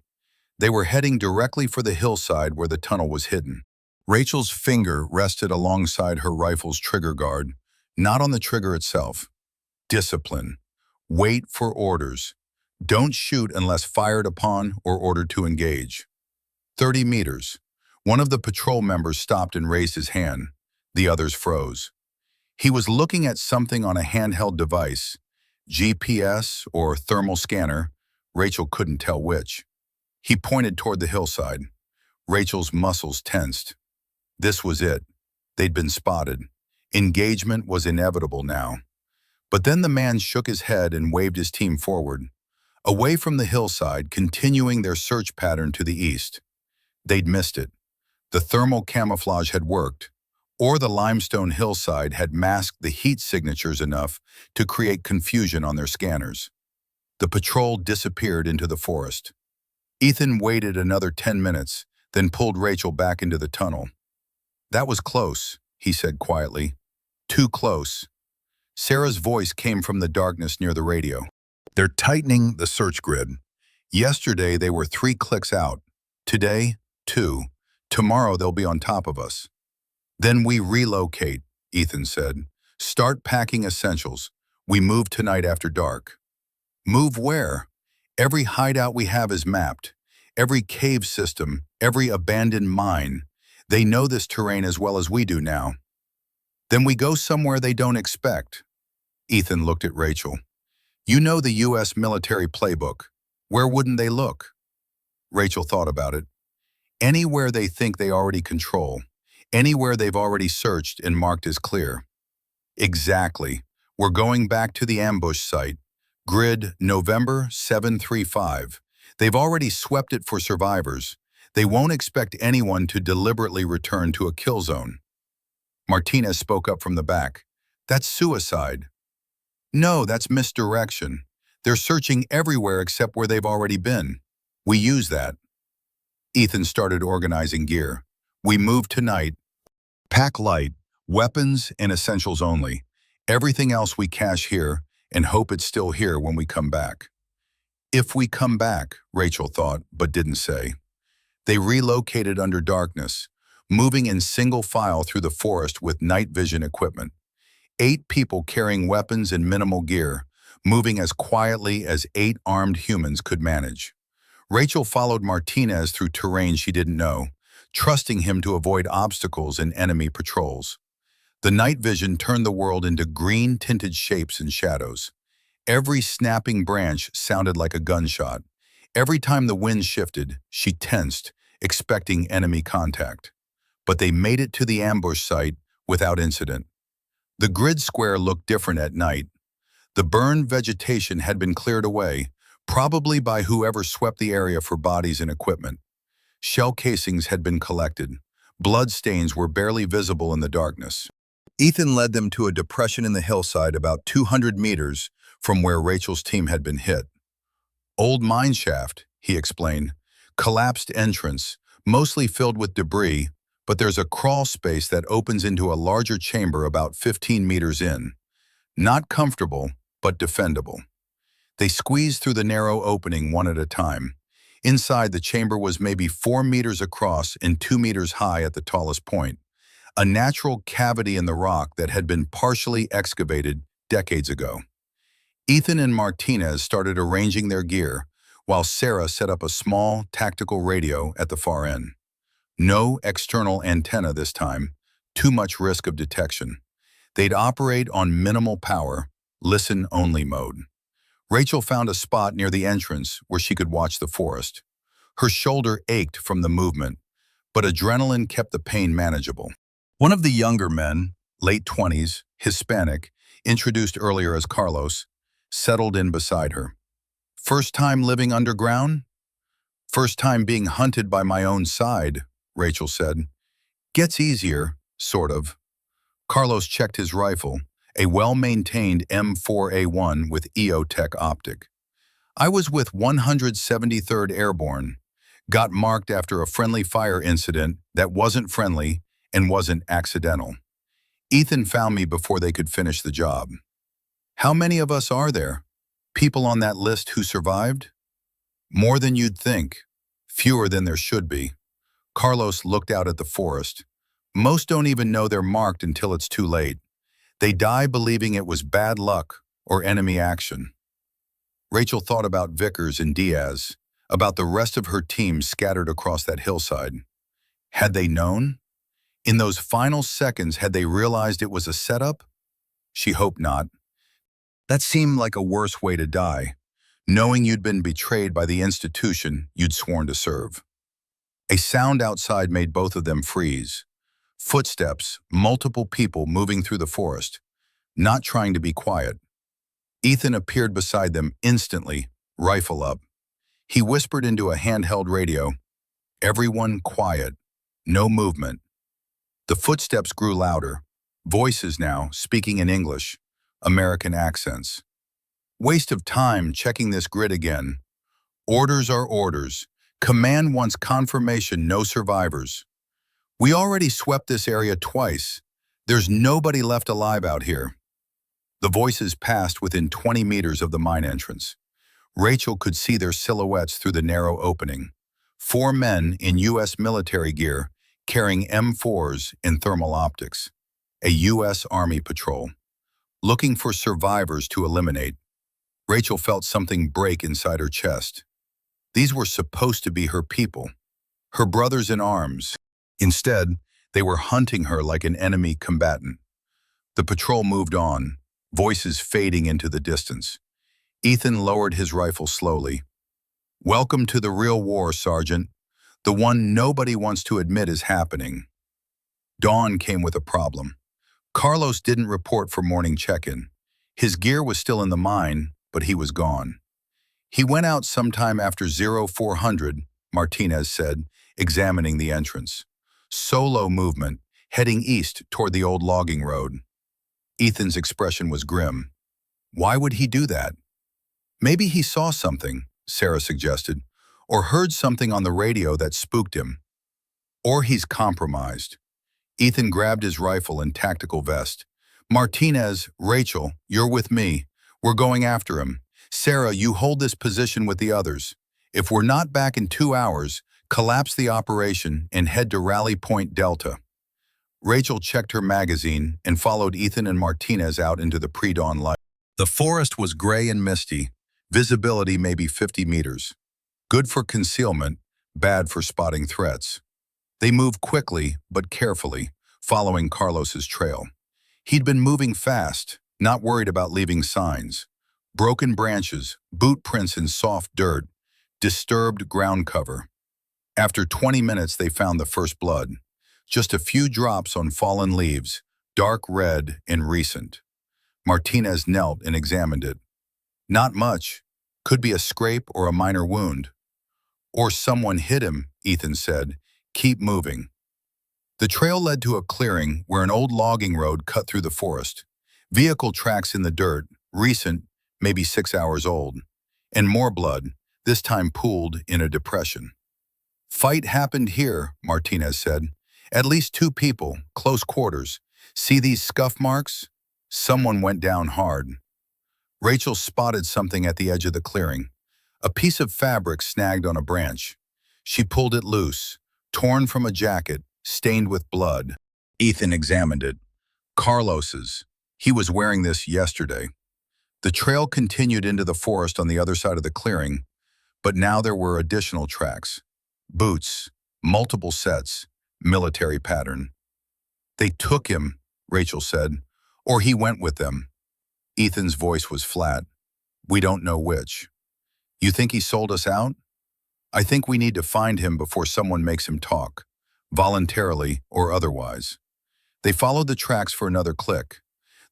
Speaker 1: They were heading directly for the hillside where the tunnel was hidden. Rachel's finger rested alongside her rifle's trigger guard, not on the trigger itself. Discipline. Wait for orders. Don't shoot unless fired upon or ordered to engage. 30 meters. One of the patrol members stopped and raised his hand. The others froze. He was looking at something on a handheld device, GPS or thermal scanner. Rachel couldn't tell which. He pointed toward the hillside. Rachel's muscles tensed. This was it. They'd been spotted. Engagement was inevitable now. But then the man shook his head and waved his team forward, away from the hillside, continuing their search pattern to the east. They'd missed it. The thermal camouflage had worked, or the limestone hillside had masked the heat signatures enough to create confusion on their scanners. The patrol disappeared into the forest. Ethan waited another 10 minutes, then pulled Rachel back into the tunnel. "That was close," he said quietly. "Too close." Sarah's voice came from the darkness near the radio. "They're tightening the search grid. Yesterday they were 3 clicks out. Today, 2. Tomorrow they'll be on top of us." "Then we relocate," Ethan said. "Start packing essentials. We move tonight after dark." "Move where?" "Every hideout we have is mapped. Every cave system, every abandoned mine. They know this terrain as well as we do now." "Then we go somewhere they don't expect." Ethan looked at Rachel. "You know the U.S. military playbook. Where wouldn't they look?" Rachel thought about it. "Anywhere they think they already control. Anywhere they've already searched and marked as clear." "Exactly. We're going back to the ambush site. Grid November 735. They've already swept it for survivors. They won't expect anyone to deliberately return to a kill zone." Martinez spoke up from the back. "That's suicide." "No, that's misdirection. They're searching everywhere except where they've already been. We use that." Ethan started organizing gear. "We move tonight. Pack light, weapons and essentials only. Everything else we cache here and hope it's still here when we come back. If we come back, Rachel thought, but didn't say. They relocated under darkness, moving in single file through the forest with night vision equipment. 8 people carrying weapons and minimal gear, moving as quietly as 8 armed humans could manage. Rachel followed Martinez through terrain she didn't know, trusting him to avoid obstacles and enemy patrols. The night vision turned the world into green-tinted shapes and shadows. Every snapping branch sounded like a gunshot. Every time the wind shifted, she tensed, expecting enemy contact. But they made it to the ambush site without incident. The grid square looked different at night. The burned vegetation had been cleared away, probably by whoever swept the area for bodies and equipment. Shell casings had been collected. Blood stains were barely visible in the darkness. Ethan led them to a depression in the hillside about 200 meters from where Rachel's team had been hit. Old mine shaft, he explained. Collapsed entrance, mostly filled with debris, but there's a crawl space that opens into a larger chamber about 15 meters in. Not comfortable, but defendable. They squeezed through the narrow opening one at a time. Inside, the chamber was maybe 4 meters across and 2 meters high at the tallest point. A natural cavity in the rock that had been partially excavated decades ago. Ethan and Martinez started arranging their gear, while Sarah set up a small, tactical radio at the far end. No external antenna this time, too much risk of detection. They'd operate on minimal power, listen-only mode. Rachel found a spot near the entrance where she could watch the forest. Her shoulder ached from the movement, but adrenaline kept the pain manageable. One of the younger men, late 20s, Hispanic, introduced earlier as Carlos, settled in beside her. First time living underground? First time being hunted by my own side, Rachel said. Gets easier, sort of. Carlos checked his rifle, a well-maintained M4A1 with EOTech optic. I was with 173rd Airborne, got marked after a friendly fire incident that wasn't friendly and wasn't accidental. Ethan found me before they could finish the job. How many of us are there? People on that list who survived? More than you'd think. Fewer than there should be. Carlos looked out at the forest. Most don't even know they're marked until it's too late. They die believing it was bad luck or enemy action. Rachel thought about Vickers and Diaz, about the rest of her team scattered across that hillside. Had they known? In those final seconds, had they realized it was a setup? She hoped not. That seemed like a worse way to die, knowing you'd been betrayed by the institution you'd sworn to serve. A sound outside made both of them freeze. Footsteps, multiple people moving through the forest, not trying to be quiet. Ethan appeared beside them instantly, rifle up. He whispered into a handheld radio, "Everyone quiet, no movement." The footsteps grew louder, voices now speaking in English, American accents. Waste of time checking this grid again. Orders are orders. Command wants confirmation, no survivors. We already swept this area twice. There's nobody left alive out here. The voices passed within 20 meters of the mine entrance. Rachel could see their silhouettes through the narrow opening. 4 men in U.S. military gear, carrying M4s and thermal optics. A U.S. Army patrol. Looking for survivors to eliminate. Rachel felt something break inside her chest. These were supposed to be her people, her brothers in arms. Instead, they were hunting her like an enemy combatant. The patrol moved on, voices fading into the distance. Ethan lowered his rifle slowly. "Welcome to the real war, Sergeant. The one nobody wants to admit is happening." Dawn came with a problem. Carlos didn't report for morning check-in. His gear was still in the mine, but he was gone. He went out sometime after 0400, Martinez said, examining the entrance. Solo movement, heading east toward the old logging road. Ethan's expression was grim. Why would he do that? Maybe he saw something, Sarah suggested, or heard something on the radio that spooked him. Or he's compromised. Ethan grabbed his rifle and tactical vest. Martinez, Rachel, you're with me. We're going after him. Sarah, you hold this position with the others. If we're not back in 2 hours, collapse the operation and head to Rally Point Delta. Rachel checked her magazine and followed Ethan and Martinez out into the pre-dawn light. The forest was gray and misty, visibility maybe 50 meters. Good for concealment, bad for spotting threats. They moved quickly but carefully, following Carlos's trail. He'd been moving fast, not worried about leaving signs. Broken branches, boot prints in soft dirt, disturbed ground cover. After 20 minutes, they found the first blood. Just a few drops on fallen leaves, dark red and recent. Martinez knelt and examined it. Not much. Could be a scrape or a minor wound. Or someone hit him, Ethan said. Keep moving. The trail led to a clearing where an old logging road cut through the forest. Vehicle tracks in the dirt, recent, maybe 6 hours old. And more blood, this time pooled in a depression. Fight happened here, Martinez said. At least 2 people, close quarters. See these scuff marks? Someone went down hard. Rachel spotted something at the edge of the clearing. A piece of fabric snagged on a branch. She pulled it loose, torn from a jacket, stained with blood. Ethan examined it. Carlos's. He was wearing this yesterday. The trail continued into the forest on the other side of the clearing, but now there were additional tracks. Boots, multiple sets, military pattern. They took him, Rachel said, or he went with them. Ethan's voice was flat. We don't know which. You think he sold us out? I think we need to find him before someone makes him talk, voluntarily or otherwise. They followed the tracks for another click.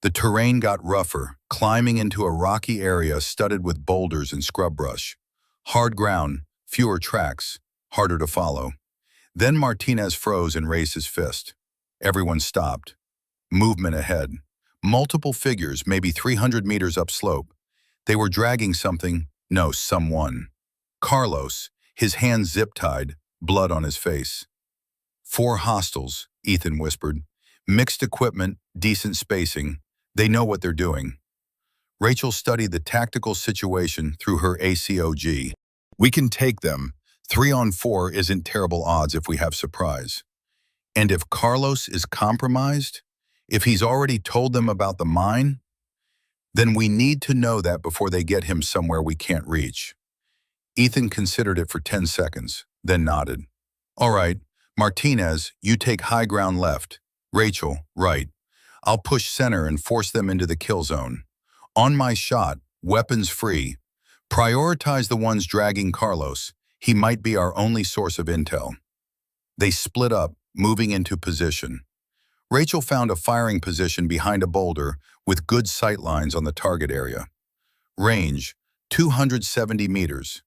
Speaker 1: The terrain got rougher, climbing into a rocky area studded with boulders and scrub brush. Hard ground, fewer tracks, harder to follow. Then Martinez froze and raised his fist. Everyone stopped. Movement ahead. Multiple figures, maybe 300 meters upslope. They were dragging something, no, someone. Carlos, his hands zip-tied, blood on his face. 4 hostiles, Ethan whispered. Mixed equipment, decent spacing. They know what they're doing. Rachel studied the tactical situation through her ACOG. We can take them. 3 on 4 isn't terrible odds if we have surprise. And if Carlos is compromised, if he's already told them about the mine, then we need to know that before they get him somewhere we can't reach. Ethan considered it for 10 seconds, then nodded. All right, Martinez, you take high ground left. Rachel, right. I'll push center and force them into the kill zone. On my shot, weapons free. Prioritize the ones dragging Carlos. He might be our only source of intel. They split up, moving into position. Rachel found a firing position behind a boulder with good sight lines on the target area. Range, 270 meters.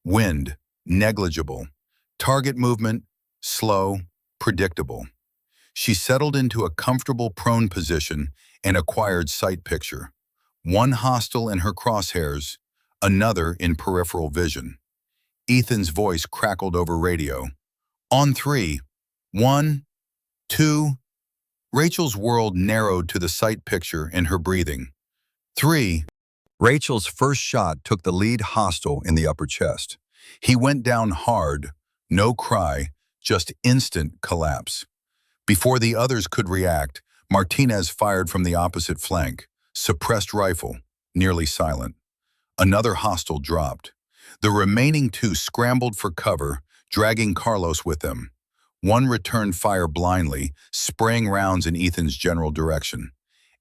Speaker 1: Wind, negligible. Target movement, slow, predictable. She settled into a comfortable prone position and acquired sight picture. 1 hostile in her crosshairs, another in peripheral vision. Ethan's voice crackled over radio. On 3. 1, 2. Rachel's world narrowed to the sight picture and her breathing. 3. Rachel's first shot took the lead hostile in the upper chest. He went down hard, no cry, just instant collapse. Before the others could react, Martinez fired from the opposite flank, suppressed rifle, nearly silent. Another hostile dropped. The remaining 2 scrambled for cover, dragging Carlos with them. 1 returned fire blindly, spraying rounds in Ethan's general direction.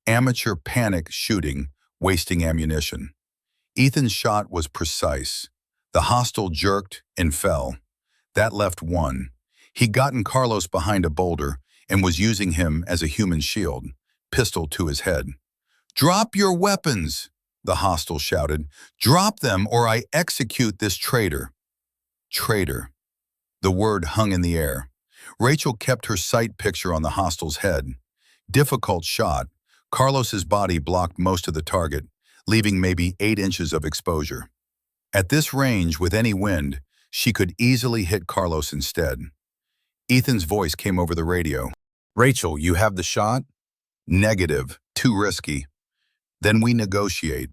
Speaker 1: Amateur panic shooting, wasting ammunition. Ethan's shot was precise. The hostile jerked and fell. That left 1. He'd gotten Carlos behind a boulder and was using him as a human shield, pistol to his head. Drop your weapons, the hostile shouted. Drop them or I execute this traitor. Traitor. The word hung in the air. Rachel kept her sight picture on the hostile's head. Difficult shot. Carlos's body blocked most of the target, leaving maybe 8 inches of exposure. At this range, with any wind, she could easily hit Carlos instead. Ethan's voice came over the radio. Rachel, you have the shot? Negative. Too risky. Then we negotiate.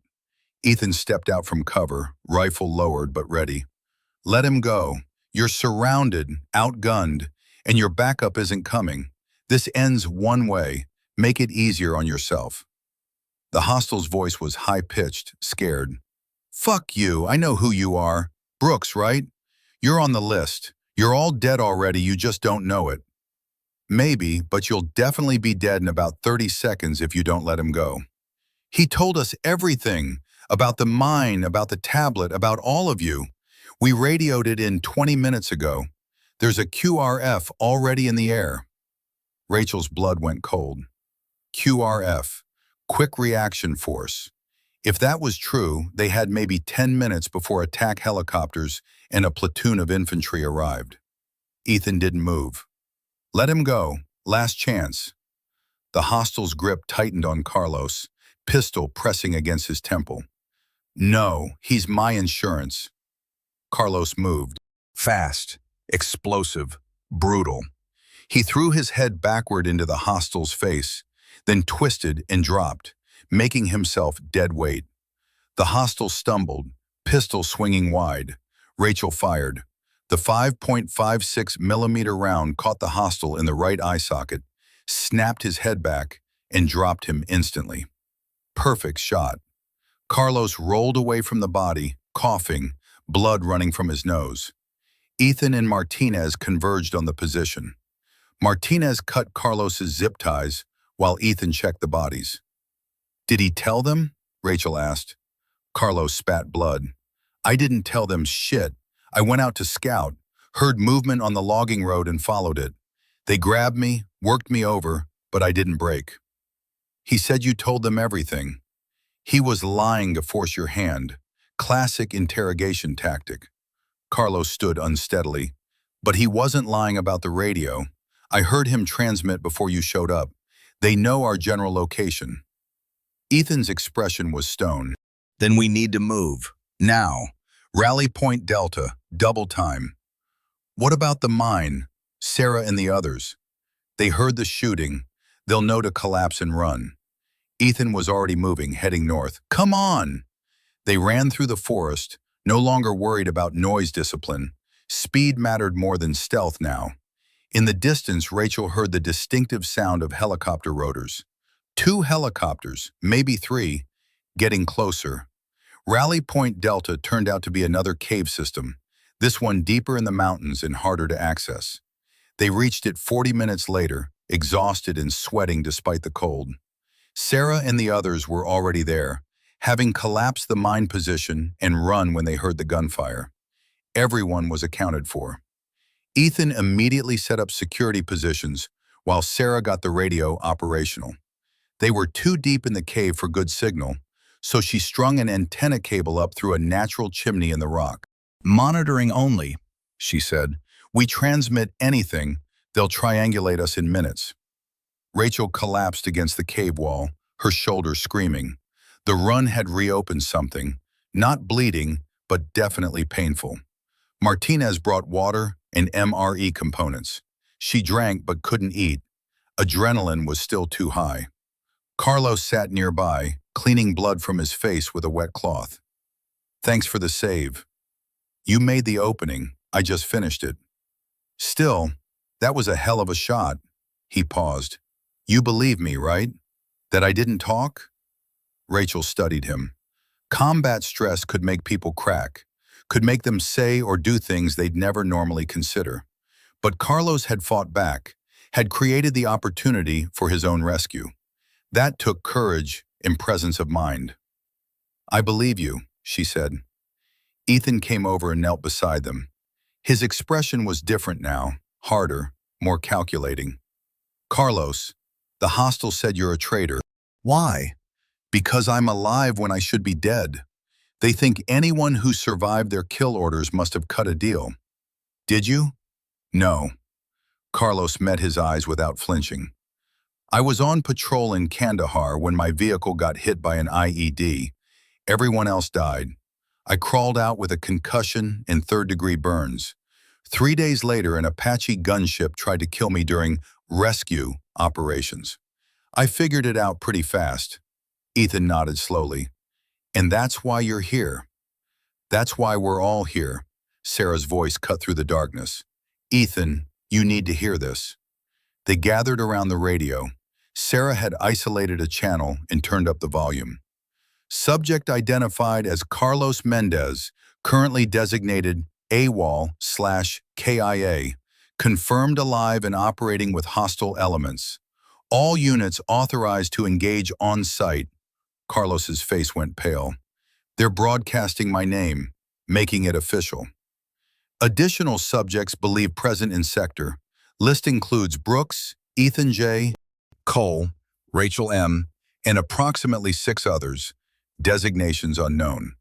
Speaker 1: Ethan stepped out from cover, rifle lowered but ready. Let him go. You're surrounded, outgunned, and your backup isn't coming. This ends one way. Make it easier on yourself. The hostile's voice was high-pitched, scared. Fuck you, I know who you are. Brooks, right? You're on the list. You're all dead already, you just don't know it. Maybe, but you'll definitely be dead in about 30 seconds if you don't let him go. He told us everything, about the mine, about the tablet, about all of you. We radioed it in 20 minutes ago. There's a QRF already in the air. Rachel's blood went cold. QRF, Quick Reaction Force. If that was true, they had maybe 10 minutes before attack helicopters and a platoon of infantry arrived. Ethan didn't move. Let him go. Last chance. The hostile's grip tightened on Carlos, pistol pressing against his temple. No, he's my insurance. Carlos moved. Fast, explosive, brutal. He threw his head backward into the hostile's face, then twisted and dropped, making himself dead weight. The hostile stumbled, pistol swinging wide. Rachel fired. The 5.56 millimeter round caught the hostile in the right eye socket, snapped his head back, and dropped him instantly. Perfect shot. Carlos rolled away from the body, coughing, blood running from his nose. Ethan and Martinez converged on the position. Martinez cut Carlos's zip ties while Ethan checked the bodies. Did he tell them? Rachel asked. Carlos spat blood. I didn't tell them shit. I went out to scout, heard movement on the logging road and followed it. They grabbed me, worked me over, but I didn't break. He said you told them everything. He was lying to force your hand. Classic interrogation tactic. Carlos stood unsteadily. But he wasn't lying about the radio. I heard him transmit before you showed up. They know our general location. Ethan's expression was stone. Then we need to move. Now. Rally Point Delta, double time. What about the mine? Sarah and the others. They heard the shooting. They'll know to collapse and run. Ethan was already moving, heading north. Come on! They ran through the forest, no longer worried about noise discipline. Speed mattered more than stealth now. In the distance, Rachel heard the distinctive sound of helicopter rotors. 2 helicopters, maybe 3, getting closer. Rally Point Delta turned out to be another cave system, this one deeper in the mountains and harder to access. They reached it 40 minutes later, exhausted and sweating despite the cold. Sarah and the others were already there, having collapsed the mine position and run when they heard the gunfire. Everyone was accounted for. Ethan immediately set up security positions while Sarah got the radio operational. They were too deep in the cave for good signal, so she strung an antenna cable up through a natural chimney in the rock. Monitoring only, she said. We transmit anything, they'll triangulate us in minutes. Rachel collapsed against the cave wall, her shoulder screaming. The run had reopened something, not bleeding, but definitely painful. Martinez brought water and MRE components. She drank but couldn't eat. Adrenaline was still too high. Carlos sat nearby, cleaning blood from his face with a wet cloth. Thanks for the save. You made the opening. I just finished it. Still, that was a hell of a shot. He paused. You believe me, right? That I didn't talk? Rachel studied him. Combat stress could make people crack, could make them say or do things they'd never normally consider. But Carlos had fought back, had created the opportunity for his own rescue. That took courage and presence of mind. I believe you, she said. Ethan came over and knelt beside them. His expression was different now, harder, more calculating. Carlos, the hostile said you're a traitor. Why? Because I'm alive when I should be dead. They think anyone who survived their kill orders must have cut a deal. Did you? No. Carlos met his eyes without flinching. I was on patrol in Kandahar when my vehicle got hit by an IED. Everyone else died. I crawled out with a concussion and third-degree burns. 3 days later, an Apache gunship tried to kill me during rescue operations. I figured it out pretty fast. Ethan nodded slowly. And that's why you're here. That's why we're all here. Sarah's voice cut through the darkness. Ethan, you need to hear this. They gathered around the radio. Sarah had isolated a channel and turned up the volume. Subject identified as Carlos Mendez, currently designated AWOL/KIA, confirmed alive and operating with hostile elements. All units authorized to engage on site. Carlos's face went pale. They're broadcasting my name, making it official. Additional subjects believed present in sector. List includes Brooks, Ethan J., Cole, Rachel M., and approximately 6 others, designations unknown.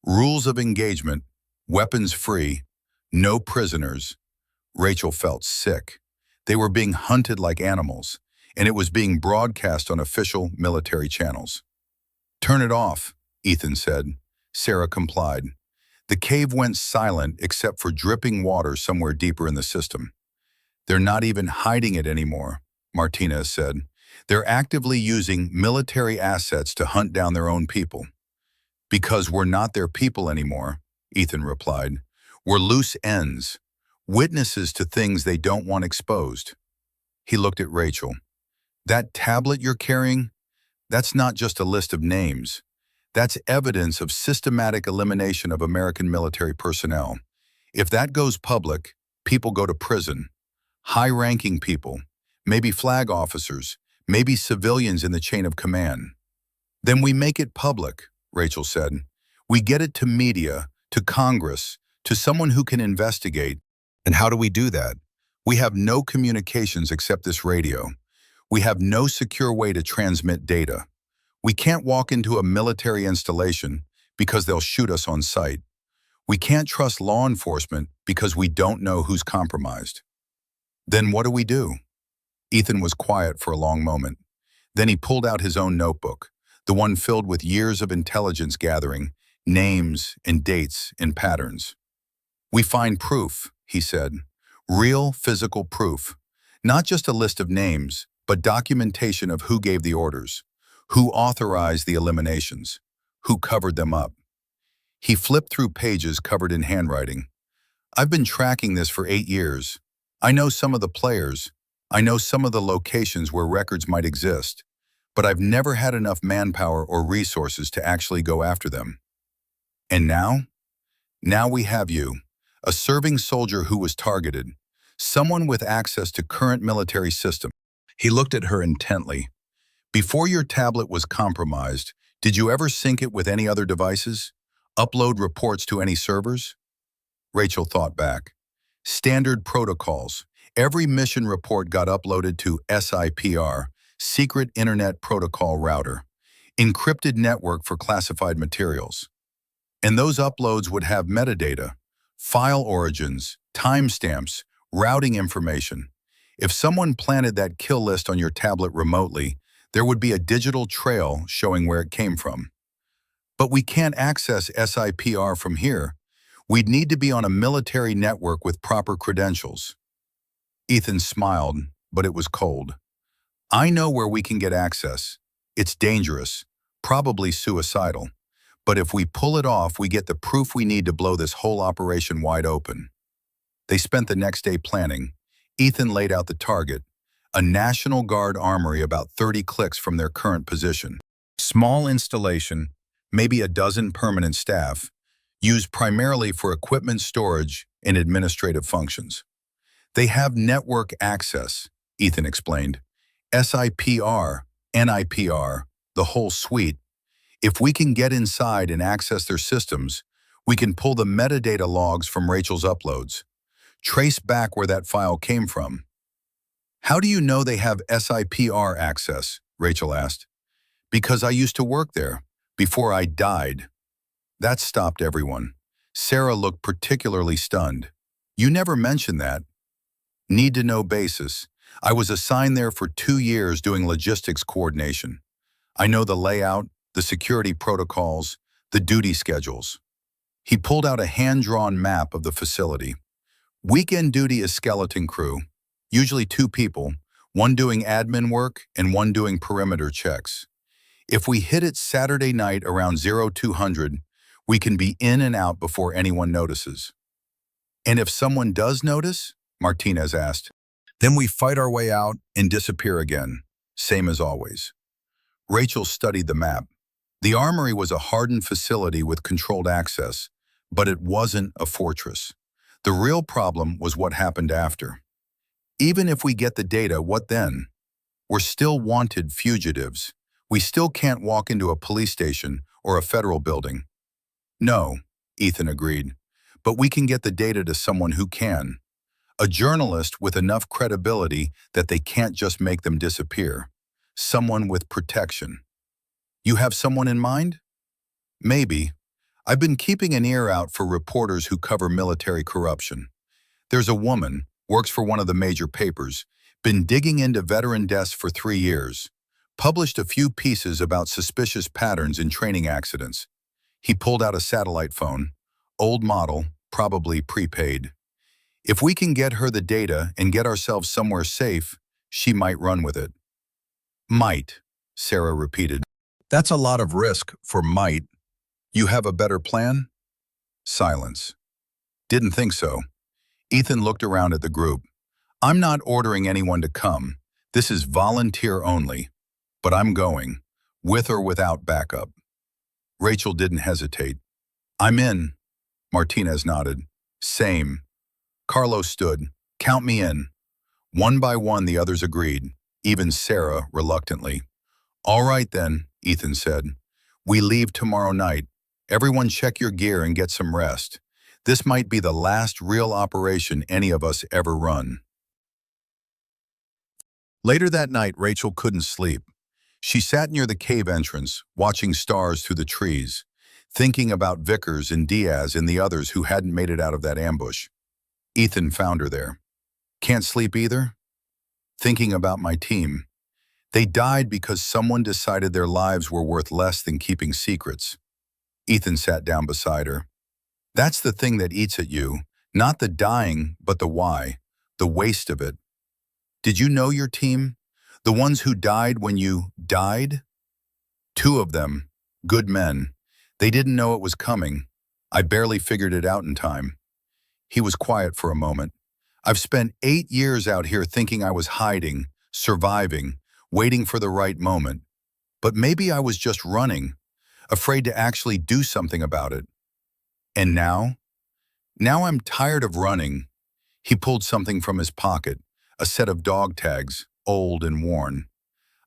Speaker 1: Rules of engagement, weapons free, no prisoners. Rachel felt sick. They were being hunted like animals, and it was being broadcast on official military channels. Turn it off, Ethan said. Sarah complied. The cave went silent except for dripping water somewhere deeper in the system. They're not even hiding it anymore, Martinez said. They're actively using military assets to hunt down their own people. Because we're not their people anymore, Ethan replied. We're loose ends, witnesses to things they don't want exposed. He looked at Rachel. That tablet you're carrying? That's not just a list of names. That's evidence of systematic elimination of American military personnel. If that goes public, people go to prison. High-ranking people, maybe flag officers, maybe civilians in the chain of command. Then we make it public, Rachel said. We get it to media, to Congress, to someone who can investigate. And how do we do that? We have no communications except this radio. We have no secure way to transmit data. We can't walk into a military installation because they'll shoot us on sight. We can't trust law enforcement because we don't know who's compromised. Then what do we do? Ethan was quiet for a long moment. Then he pulled out his own notebook, the one filled with years of intelligence gathering, names and dates and patterns. We find proof, he said. Real physical proof. Not just a list of names, but documentation of who gave the orders, who authorized the eliminations, who covered them up. He flipped through pages covered in handwriting. I've been tracking this for 8 years. I know some of the players. I know some of the locations where records might exist, but I've never had enough manpower or resources to actually go after them. And now? Now we have you, a serving soldier who was targeted, someone with access to current military systems. He looked at her intently. Before your tablet was compromised, did you ever sync it with any other devices? Upload reports to any servers? Rachel thought back. Standard protocols. Every mission report got uploaded to SIPR, Secret Internet Protocol Router, encrypted network for classified materials. And those uploads would have metadata, file origins, timestamps, routing information. If someone planted that kill list on your tablet remotely, there would be a digital trail showing where it came from. But we can't access SIPR from here. We'd need to be on a military network with proper credentials. Ethan smiled, but it was cold. I know where we can get access. It's dangerous, probably suicidal. But if we pull it off, we get the proof we need to blow this whole operation wide open. They spent the next day planning. Ethan laid out the target, a National Guard armory about 30 clicks from their current position. Small installation, maybe a dozen permanent staff, used primarily for equipment storage and administrative functions. They have network access, Ethan explained. SIPR, NIPR, the whole suite. If we can get inside and access their systems, we can pull the metadata logs from Rachel's uploads. Trace back where that file came from. How do you know they have SIPR access? Rachel asked. Because I used to work there, before I died. That stopped everyone. Sarah looked particularly stunned. You never mentioned that. Need-to-know basis. I was assigned there for 2 years doing logistics coordination. I know the layout, the security protocols, the duty schedules. He pulled out a hand-drawn map of the facility. Weekend duty is skeleton crew, usually 2 people, one doing admin work and one doing perimeter checks. If we hit it Saturday night around 0200, we can be in and out before anyone notices. And if someone does notice, Martinez asked, then we fight our way out and disappear again, same as always. Rachel studied the map. The armory was a hardened facility with controlled access, but it wasn't a fortress. The real problem was what happened after. Even if we get the data, what then? We're still wanted fugitives. We still can't walk into a police station or a federal building. No, Ethan agreed, but we can get the data to someone who can. A journalist with enough credibility that they can't just make them disappear. Someone with protection. You have someone in mind? Maybe. I've been keeping an ear out for reporters who cover military corruption. There's a woman, works for one of the major papers, been digging into veteran deaths for 3 years, published a few pieces about suspicious patterns in training accidents. He pulled out a satellite phone, old model, probably prepaid. If we can get her the data and get ourselves somewhere safe, she might run with it. Might, Sarah repeated. That's a lot of risk for might. You have a better plan? Silence. Didn't think so. Ethan looked around at the group. I'm not ordering anyone to come. This is volunteer only. But I'm going, with or without backup. Rachel didn't hesitate. I'm in. Martinez nodded. Same. Carlos stood. Count me in. One by one, the others agreed, even Sarah reluctantly. All right then, Ethan said. We leave tomorrow night. Everyone check your gear and get some rest. This might be the last real operation any of us ever run. Later that night, Rachel couldn't sleep. She sat near the cave entrance, watching stars through the trees, thinking about Vickers and Diaz and the others who hadn't made it out of that ambush. Ethan found her there. Can't sleep either? Thinking about my team. They died because someone decided their lives were worth less than keeping secrets. Ethan sat down beside her. That's the thing that eats at you, not the dying, but the why, the waste of it. Did you know your team? The ones who died when you died? 2 of them, good men. They didn't know it was coming. I barely figured it out in time. He was quiet for a moment. I've spent 8 years out here thinking I was hiding, surviving, waiting for the right moment. But maybe I was just running, afraid to actually do something about it. And now? Now I'm tired of running. He pulled something from his pocket, a set of dog tags, old and worn.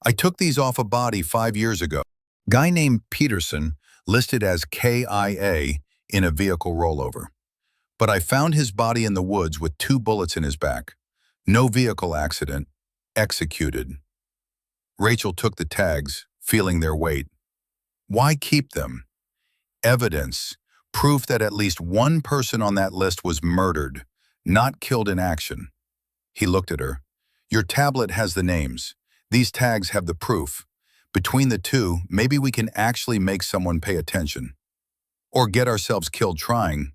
Speaker 1: I took these off a body 5 years ago. Guy named Peterson, listed as KIA in a vehicle rollover. But I found his body in the woods with 2 bullets in his back. No vehicle accident. Executed. Rachel took the tags, feeling their weight. Why keep them? Evidence. Proof that at least one person on that list was murdered, not killed in action. He looked at her. Your tablet has the names. These tags have the proof. Between the 2, maybe we can actually make someone pay attention. Or get ourselves killed trying.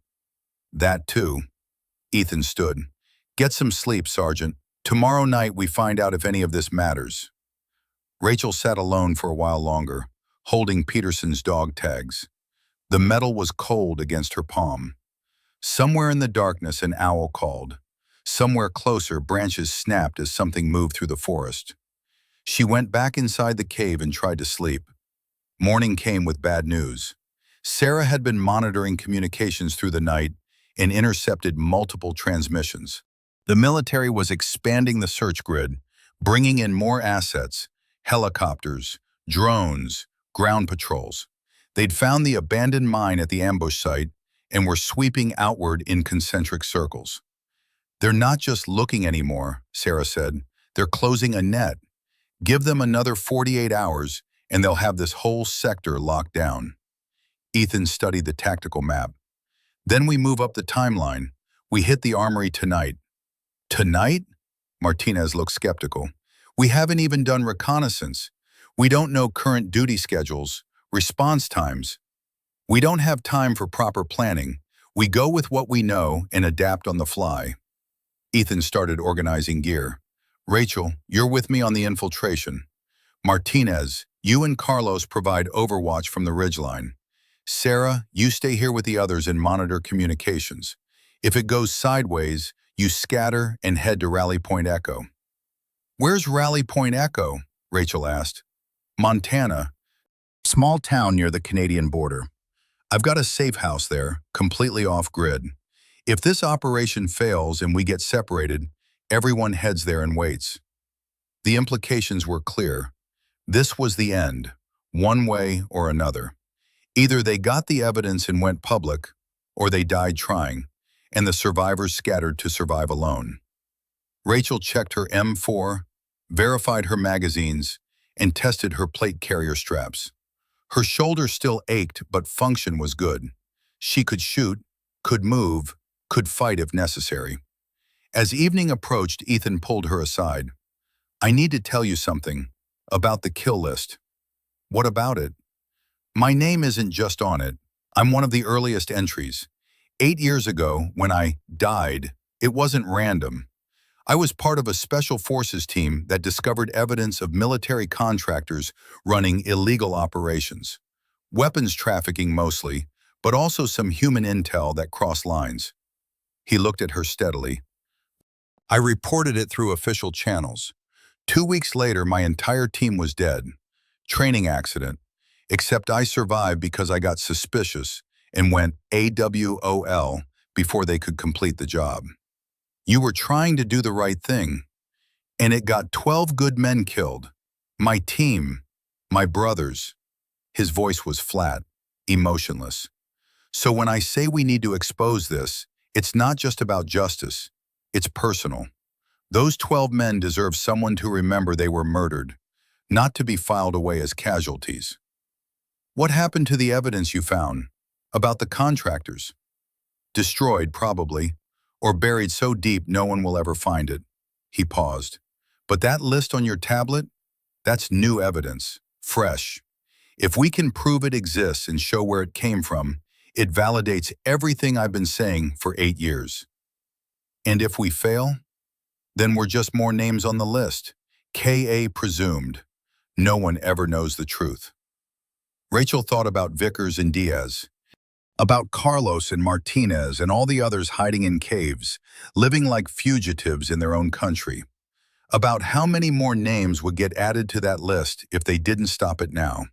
Speaker 1: That too. Ethan stood. Get some sleep, Sergeant. Tomorrow night we find out if any of this matters. Rachel sat alone for a while longer, holding Peterson's dog tags. The metal was cold against her palm. Somewhere in the darkness an owl called. Somewhere closer branches snapped as something moved through the forest. She went back inside the cave and tried to sleep. Morning came with bad news. Sarah had been monitoring communications through the night and intercepted multiple transmissions. The military was expanding the search grid, bringing in more assets, helicopters, drones, ground patrols. They'd found the abandoned mine at the ambush site and were sweeping outward in concentric circles. They're not just looking anymore, Sarah said. They're closing a net. Give them another 48 hours and they'll have this whole sector locked down. Ethan studied the tactical map. Then we move up the timeline. We hit the armory tonight. Tonight? Martinez looked skeptical. We haven't even done reconnaissance. We don't know current duty schedules, response times. We don't have time for proper planning. We go with what we know and adapt on the fly. Ethan started organizing gear. Rachel, you're with me on the infiltration. Martinez, you and Carlos provide overwatch from the ridgeline. Sarah, you stay here with the others and monitor communications. If it goes sideways, you scatter and head to Rally Point Echo. Where's Rally Point Echo? Rachel asked. Montana. Small town near the Canadian border. I've got a safe house there, completely off-grid. If this operation fails and we get separated, everyone heads there and waits. The implications were clear. This was the end, one way or another. Either they got the evidence and went public, or they died trying, and the survivors scattered to survive alone. Rachel checked her M4, verified her magazines, and tested her plate carrier straps. Her shoulder still ached, but function was good. She could shoot, could move, could fight if necessary. As evening approached, Ethan pulled her aside. I need to tell you something about the kill list. What about it? My name isn't just on it. I'm one of the earliest entries. 8 years ago, when I died, it wasn't random. I was part of a special forces team that discovered evidence of military contractors running illegal operations. Weapons trafficking mostly, but also some human intel that crossed lines. He looked at her steadily. I reported it through official channels. 2 weeks later, my entire team was dead. Training accident. Except I survived because I got suspicious and went AWOL before they could complete the job. You were trying to do the right thing, and it got 12 good men killed. My team, my brothers. His voice was flat, emotionless. So when I say we need to expose this, it's not just about justice. It's personal. Those 12 men deserve someone to remember they were murdered, not to be filed away as casualties. What happened to the evidence you found? About the contractors? Destroyed, probably, or buried so deep no one will ever find it. He paused. But that list on your tablet? That's new evidence, fresh. If we can prove it exists and show where it came from, it validates everything I've been saying for 8 years. And if we fail, then we're just more names on the list. K.A. presumed. No one ever knows the truth. Rachel thought about Vickers and Diaz, about Carlos and Martinez and all the others hiding in caves, living like fugitives in their own country, about how many more names would get added to that list if they didn't stop it now.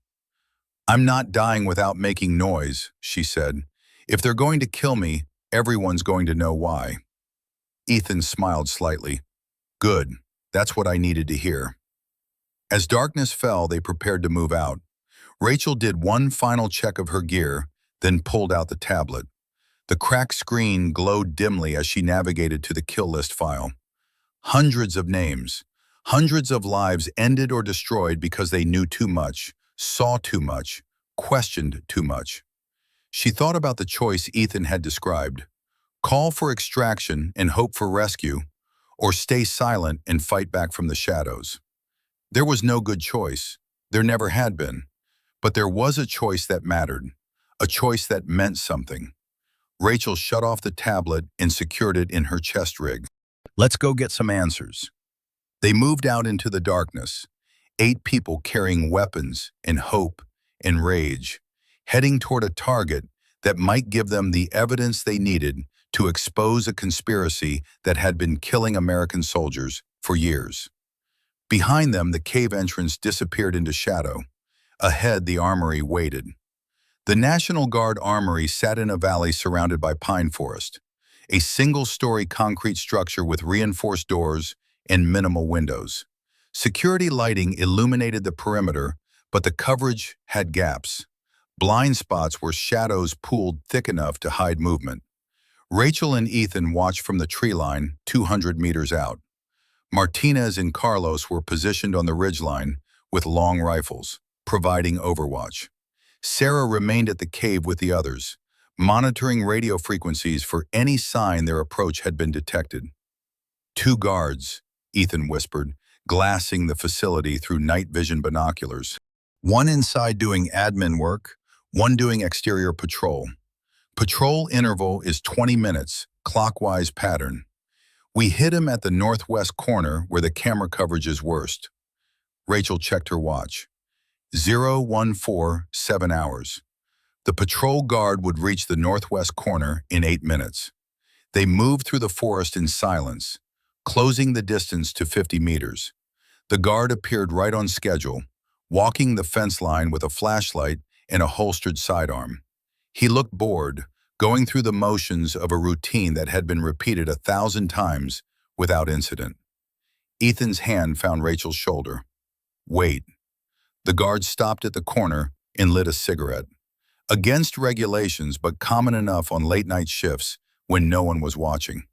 Speaker 1: I'm not dying without making noise, she said. If they're going to kill me, everyone's going to know why. Ethan smiled slightly. Good, that's what I needed to hear. As darkness fell, they prepared to move out. Rachel did one final check of her gear, then pulled out the tablet. The cracked screen glowed dimly as she navigated to the kill list file. Hundreds of names, hundreds of lives ended or destroyed because they knew too much, saw too much, questioned too much. She thought about the choice Ethan had described. Call for extraction and hope for rescue, or stay silent and fight back from the shadows. There was no good choice. There never had been. But there was a choice that mattered, a choice that meant something. Rachel shut off the tablet and secured it in her chest rig. Let's go get some answers. They moved out into the darkness, 8 people carrying weapons and hope and rage, heading toward a target that might give them the evidence they needed to expose a conspiracy that had been killing American soldiers for years. Behind them, the cave entrance disappeared into shadow. Ahead, the armory waited. The National Guard armory sat in a valley surrounded by pine forest, a single-story concrete structure with reinforced doors and minimal windows. Security lighting illuminated the perimeter, but the coverage had gaps, blind spots where shadows pooled thick enough to hide movement. Rachel and Ethan watched from the tree line 200 meters out. Martinez and Carlos were positioned on the ridgeline with long rifles, providing overwatch. Sarah remained at the cave with the others, monitoring radio frequencies for any sign their approach had been detected. 2 guards, Ethan whispered, glassing the facility through night vision binoculars. One inside doing admin work, one doing exterior patrol. Patrol interval is 20 minutes, clockwise pattern. We hit him at the northwest corner where the camera coverage is worst. Rachel checked her watch. 0:147 hours. The patrol guard would reach the northwest corner in 8 minutes. They moved through the forest in silence, closing the distance to 50 meters. The guard appeared right on schedule, walking the fence line with a flashlight and a holstered sidearm. He looked bored, going through the motions of a routine that had been repeated 1,000 times without incident. Ethan's hand found Rachel's shoulder. Wait. The guard stopped at the corner and lit a cigarette. Against regulations, but common enough on late-night shifts when no one was watching.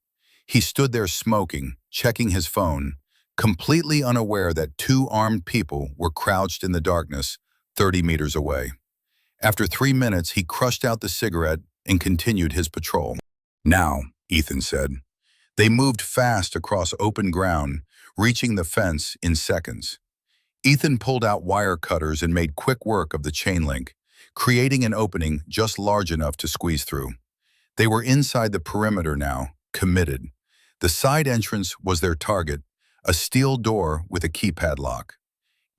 Speaker 1: He stood there smoking, checking his phone, completely unaware that 2 armed people were crouched in the darkness 30 meters away. After 3 minutes, he crushed out the cigarette and continued his patrol. Now, Ethan said. They moved fast across open ground, reaching the fence in seconds. Ethan pulled out wire cutters and made quick work of the chain link, creating an opening just large enough to squeeze through. They were inside the perimeter now, committed. The side entrance was their target, a steel door with a keypad lock.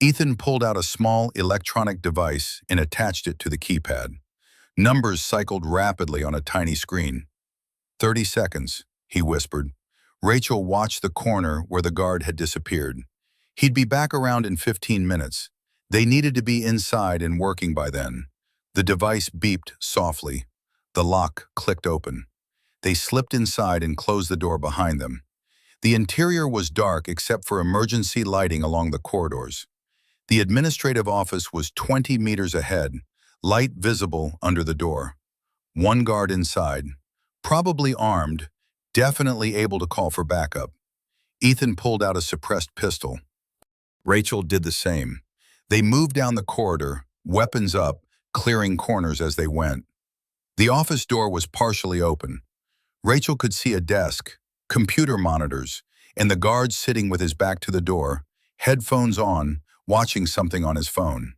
Speaker 1: Ethan pulled out a small electronic device and attached it to the keypad. Numbers cycled rapidly on a tiny screen. 30 seconds, he whispered. Rachel watched the corner where the guard had disappeared. He'd be back around in 15 minutes. They needed to be inside and working by then. The device beeped softly. The lock clicked open. They slipped inside and closed the door behind them. The interior was dark except for emergency lighting along the corridors. The administrative office was 20 meters ahead, light visible under the door. 1 guard inside, probably armed, definitely able to call for backup. Ethan pulled out a suppressed pistol. Rachel did the same. They moved down the corridor, weapons up, clearing corners as they went. The office door was partially open. Rachel could see a desk, computer monitors, and the guard sitting with his back to the door, headphones on, watching something on his phone.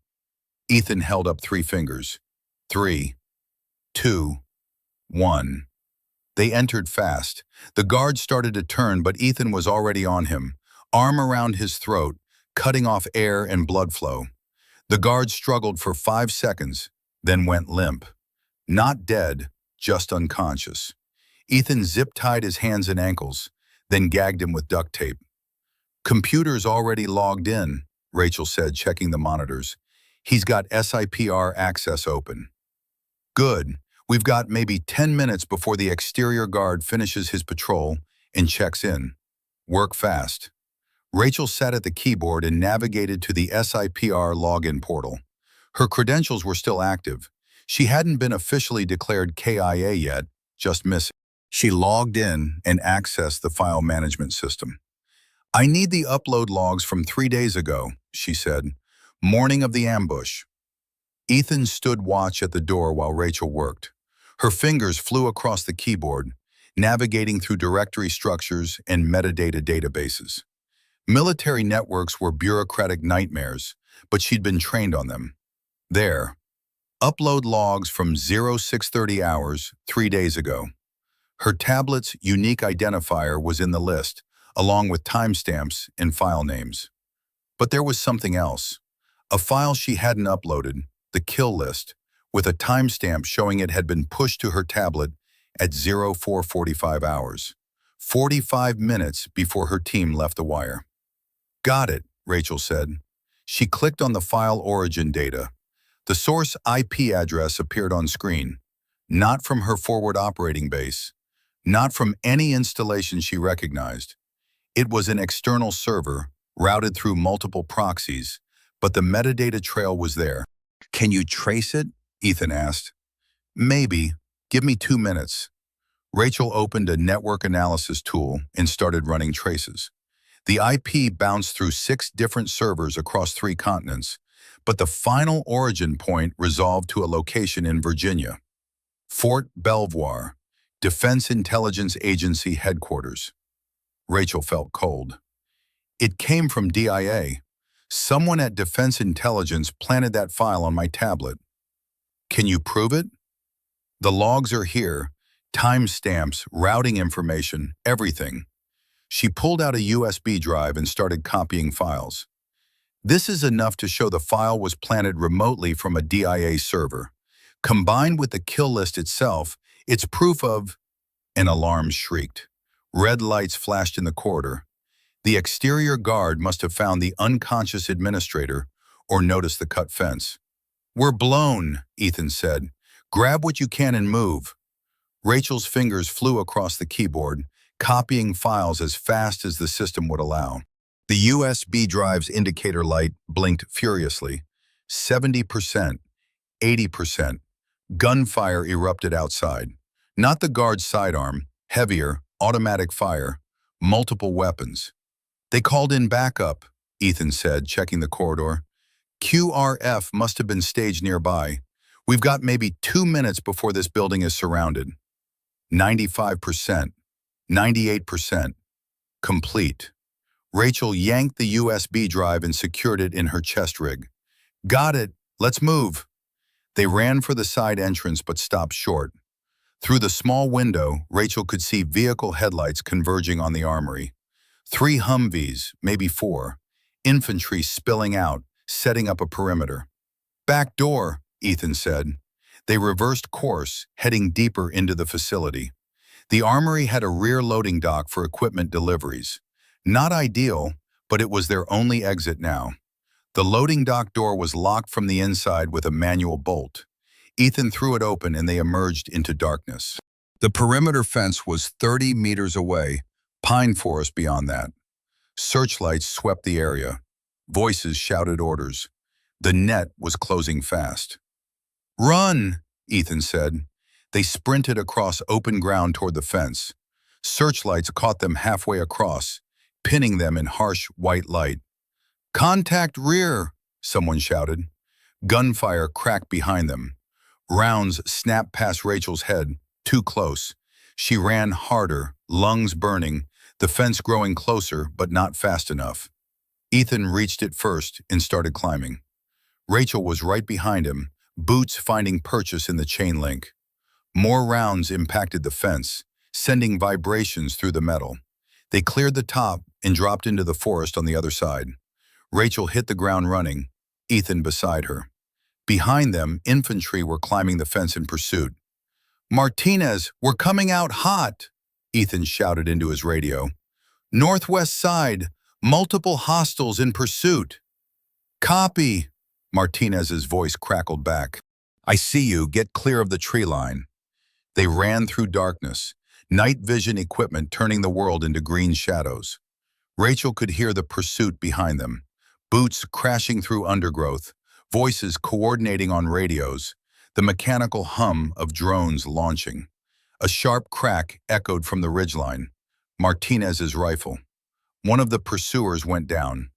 Speaker 1: Ethan held up 3 fingers. 3, 2, 1. They entered fast. The guard started to turn, but Ethan was already on him, arm around his throat, cutting off air and blood flow. The guard struggled for 5 seconds, then went limp. Not dead, just unconscious. Ethan zip-tied his hands and ankles, then gagged him with duct tape. Computer's already logged in, Rachel said, checking the monitors. He's got SIPR access open. Good. We've got maybe 10 minutes before the exterior guard finishes his patrol and checks in. Work fast. Rachel sat at the keyboard and navigated to the SIPR login portal. Her credentials were still active. She hadn't been officially declared KIA yet, just missing. She logged in and accessed the file management system. I need the upload logs from 3 days ago, she said. Morning of the ambush. Ethan stood watch at the door while Rachel worked. Her fingers flew across the keyboard, navigating through directory structures and metadata databases. Military networks were bureaucratic nightmares, but she'd been trained on them. There. Upload logs from 0630 hours 3 days ago. Her tablet's unique identifier was in the list, along with timestamps and file names. But there was something else. A file she hadn't uploaded, the kill list, with a timestamp showing it had been pushed to her tablet at 0445 hours, 45 minutes before her team left the wire. Got it, Rachel said. She clicked on the file origin data. The source IP address appeared on screen, not from her forward operating base, not from any installation she recognized. It was an external server, routed through multiple proxies, but the metadata trail was there. Can you trace it? Ethan asked. Maybe. Give me 2 minutes. Rachel opened a network analysis tool and started running traces. The IP bounced through 6 different servers across 3 continents, but the final origin point resolved to a location in Virginia. Fort Belvoir, Defense Intelligence Agency headquarters. Rachel felt cold. It came from DIA. Someone at Defense Intelligence planted that file on my tablet. Can you prove it? The logs are here, timestamps, routing information, everything. She pulled out a USB drive and started copying files. This is enough to show the file was planted remotely from a DIA server. Combined with the kill list itself, it's proof of... An alarm shrieked. Red lights flashed in the corridor. The exterior guard must have found the unconscious administrator or noticed the cut fence. "We're blown," Ethan said. "Grab what you can and move." Rachel's fingers flew across the keyboard, copying files as fast as the system would allow. The USB drive's indicator light blinked furiously. 70%, 80%. Gunfire erupted outside. Not the guard's sidearm, heavier, automatic fire, multiple weapons. "They called in backup," Ethan said, checking the corridor. "QRF must have been staged nearby. We've got maybe 2 minutes before this building is surrounded." 95%, 98%. Complete. Rachel yanked the USB drive and secured it in her chest rig. "Got it. Let's move." They ran for the side entrance but stopped short. Through the small window, Rachel could see vehicle headlights converging on the armory. 3 Humvees, maybe 4. Infantry spilling out, setting up a perimeter. "Back door," Ethan said. They reversed course, heading deeper into the facility. The armory had a rear loading dock for equipment deliveries. Not ideal, but it was their only exit now. The loading dock door was locked from the inside with a manual bolt. Ethan threw it open and they emerged into darkness. The perimeter fence was 30 meters away, pine forest beyond that. Searchlights swept the area. Voices shouted orders. The net was closing fast. "Run," Ethan said. They sprinted across open ground toward the fence. Searchlights caught them halfway across, pinning them in harsh white light. "Contact rear," someone shouted. Gunfire cracked behind them. Rounds snapped past Rachel's head, too close. She ran harder, lungs burning, the fence growing closer but not fast enough. Ethan reached it first and started climbing. Rachel was right behind him, boots finding purchase in the chain link. More rounds impacted the fence, sending vibrations through the metal. They cleared the top and dropped into the forest on the other side. Rachel hit the ground running, Ethan beside her. Behind them, infantry were climbing the fence in pursuit. "Martinez, we're coming out hot," Ethan shouted into his radio. "Northwest side, multiple hostiles in pursuit." "Copy," Martinez's voice crackled back. "I see you. Get clear of the tree line." They ran through darkness, night vision equipment turning the world into green shadows. Rachel could hear the pursuit behind them, boots crashing through undergrowth, voices coordinating on radios, the mechanical hum of drones launching. A sharp crack echoed from the ridgeline. Martinez's rifle. One of the pursuers went down.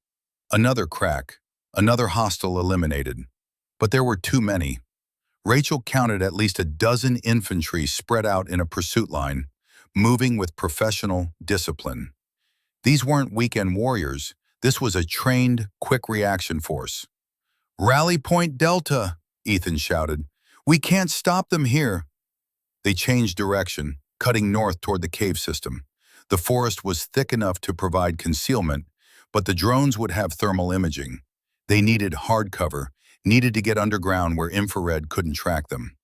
Speaker 1: Another crack, another hostile eliminated. But there were too many. Rachel counted at least a dozen infantry spread out in a pursuit line, moving with professional discipline. These weren't weekend warriors. This was a trained, quick reaction force. "Rally Point Delta," Ethan shouted. "We can't stop them here." They changed direction, cutting north toward the cave system. The forest was thick enough to provide concealment, but the drones would have thermal imaging. They needed hard cover, needed to get underground where infrared couldn't track them.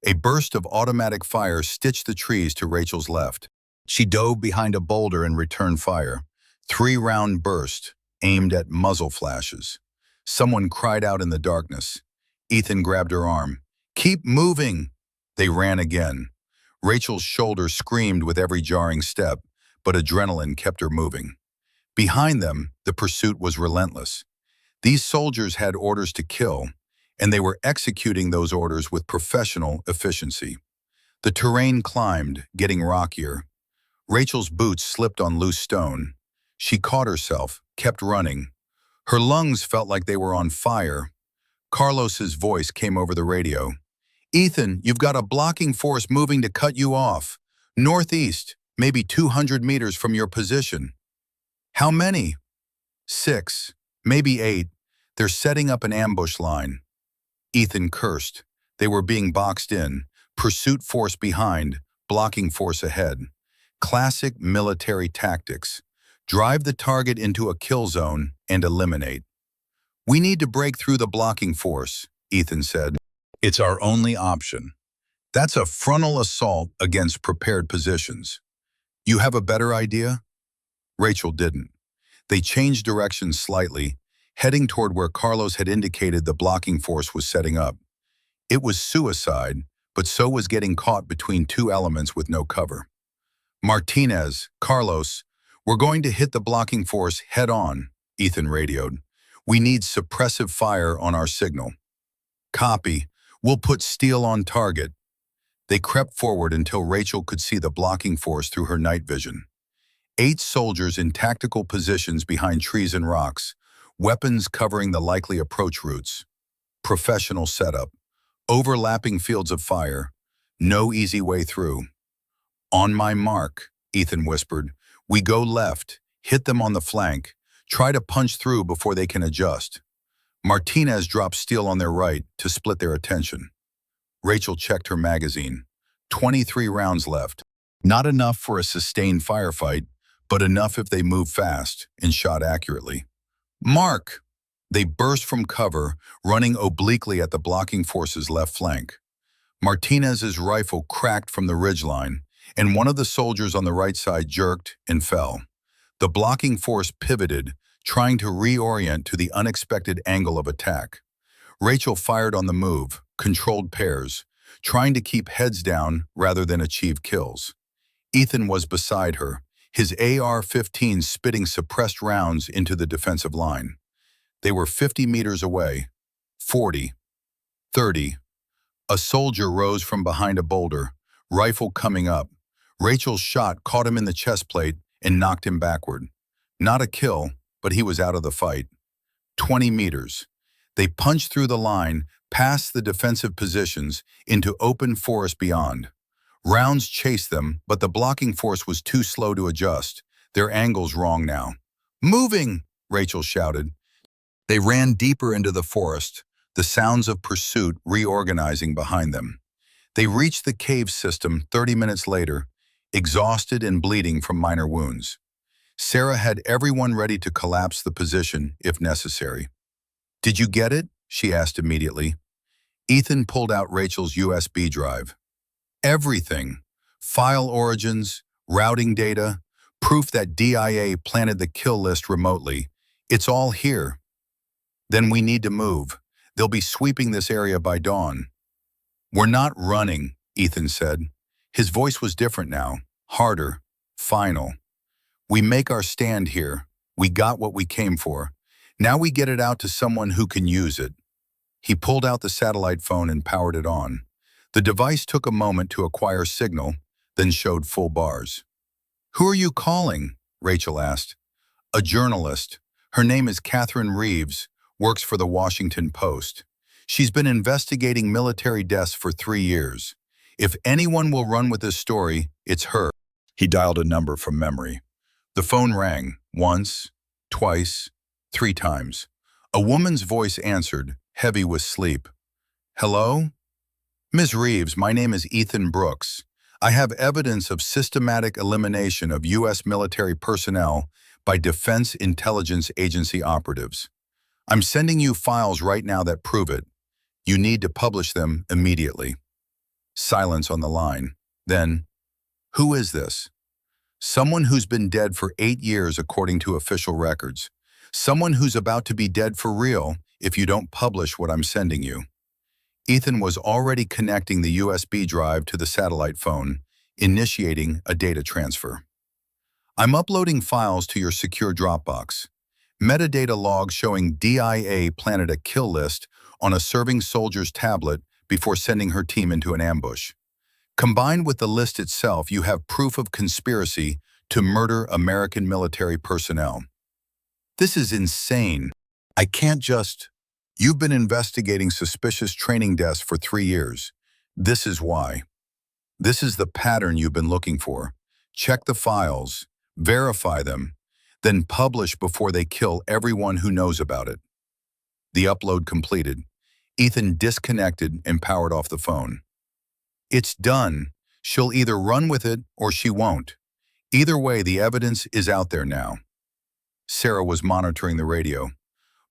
Speaker 1: A burst of automatic fire stitched the trees to Rachel's left. She dove behind a boulder and returned fire. 3-round burst, aimed at muzzle flashes. Someone cried out in the darkness. Ethan grabbed her arm. "Keep moving!" They ran again. Rachel's shoulder screamed with every jarring step, but adrenaline kept her moving. Behind them, the pursuit was relentless. These soldiers had orders to kill, and they were executing those orders with professional efficiency. The terrain climbed, getting rockier. Rachel's boots slipped on loose stone. She caught herself, kept running. Her lungs felt like they were on fire. Carlos's voice came over the radio. "Ethan, you've got a blocking force moving to cut you off. Northeast, maybe 200 meters from your position." "How many?" 6, maybe 8. They're setting up an ambush line. Ethan cursed. They were being boxed in. Pursuit force behind, blocking force ahead. Classic military tactics. Drive the target into a kill zone and eliminate. We need to break through the blocking force, Ethan said. It's our only option. That's a frontal assault against prepared positions. You have a better idea? Rachel didn't. They changed direction slightly, heading toward where Carlos had indicated the blocking force was setting up. It was suicide, but so was getting caught between two elements with no cover. Martinez, Carlos, we're going to hit the blocking force head-on, Ethan radioed. We need suppressive fire on our signal. Copy. We'll put steel on target. They crept forward until Rachel could see the blocking force through her night vision. 8 soldiers in tactical positions behind trees and rocks, weapons covering the likely approach routes. Professional setup. Overlapping fields of fire. No easy way through. On my mark, Ethan whispered. We go left, hit them on the flank, try to punch through before they can adjust. Martinez dropped steel on their right to split their attention. Rachel checked her magazine. 23 rounds left. Not enough for a sustained firefight, but enough if they move fast and shot accurately. Mark! They burst from cover, running obliquely at the blocking force's left flank. Martinez's rifle cracked from the ridgeline, and one of the soldiers on the right side jerked and fell. The blocking force pivoted, trying to reorient to the unexpected angle of attack. Rachel fired on the move, controlled pairs, trying to keep heads down rather than achieve kills. Ethan was beside her, his AR-15 spitting suppressed rounds into the defensive line. They were 50 meters away. 40. 30. A soldier rose from behind a boulder, rifle coming up. Rachel's shot caught him in the chest plate and knocked him backward. Not a kill, but he was out of the fight. 20 meters. They punched through the line, past the defensive positions, into open forest beyond. Rounds chased them, but the blocking force was too slow to adjust. Their angle's wrong now. Moving! Rachel shouted. They ran deeper into the forest, the sounds of pursuit reorganizing behind them. They reached the cave system 30 minutes later, exhausted and bleeding from minor wounds. Sarah had everyone ready to collapse the position if necessary. Did you get it? She asked immediately. Ethan pulled out Rachel's USB drive. Everything. File origins, routing data, proof that DIA planted the kill list remotely. It's all here. Then we need to move. They'll be sweeping this area by dawn. We're not running, Ethan said. His voice was different now, harder, final. We make our stand here. We got what we came for. Now we get it out to someone who can use it. He pulled out the satellite phone and powered it on. The device took a moment to acquire signal, then showed full bars. Who are you calling? Rachel asked. A journalist. Her name is Catherine Reeves, works for the Washington Post. She's been investigating military deaths for 3 years. If anyone will run with this story, it's her. He dialed a number from memory. The phone rang, once, twice, 3 times. A woman's voice answered, heavy with sleep. Hello? Ms. Reeves, my name is Ethan Brooks. I have evidence of systematic elimination of U.S. military personnel by Defense Intelligence Agency operatives. I'm sending you files right now that prove it. You need to publish them immediately. Silence on the line. Then, who is this? Someone who's been dead for 8 years according to official records. Someone who's about to be dead for real if you don't publish what I'm sending you. Ethan was already connecting the USB drive to the satellite phone, initiating a data transfer. I'm uploading files to your secure Dropbox. Metadata log showing DIA planted a kill list on a serving soldier's tablet before sending her team into an ambush. Combined with the list itself, you have proof of conspiracy to murder American military personnel. This is insane. I can't just... You've been investigating suspicious training deaths for 3 years. This is why. This is the pattern you've been looking for. Check the files, verify them, then publish before they kill everyone who knows about it. The upload completed. Ethan disconnected and powered off the phone. It's done. She'll either run with it or she won't. Either way, the evidence is out there now. Sarah was monitoring the radio.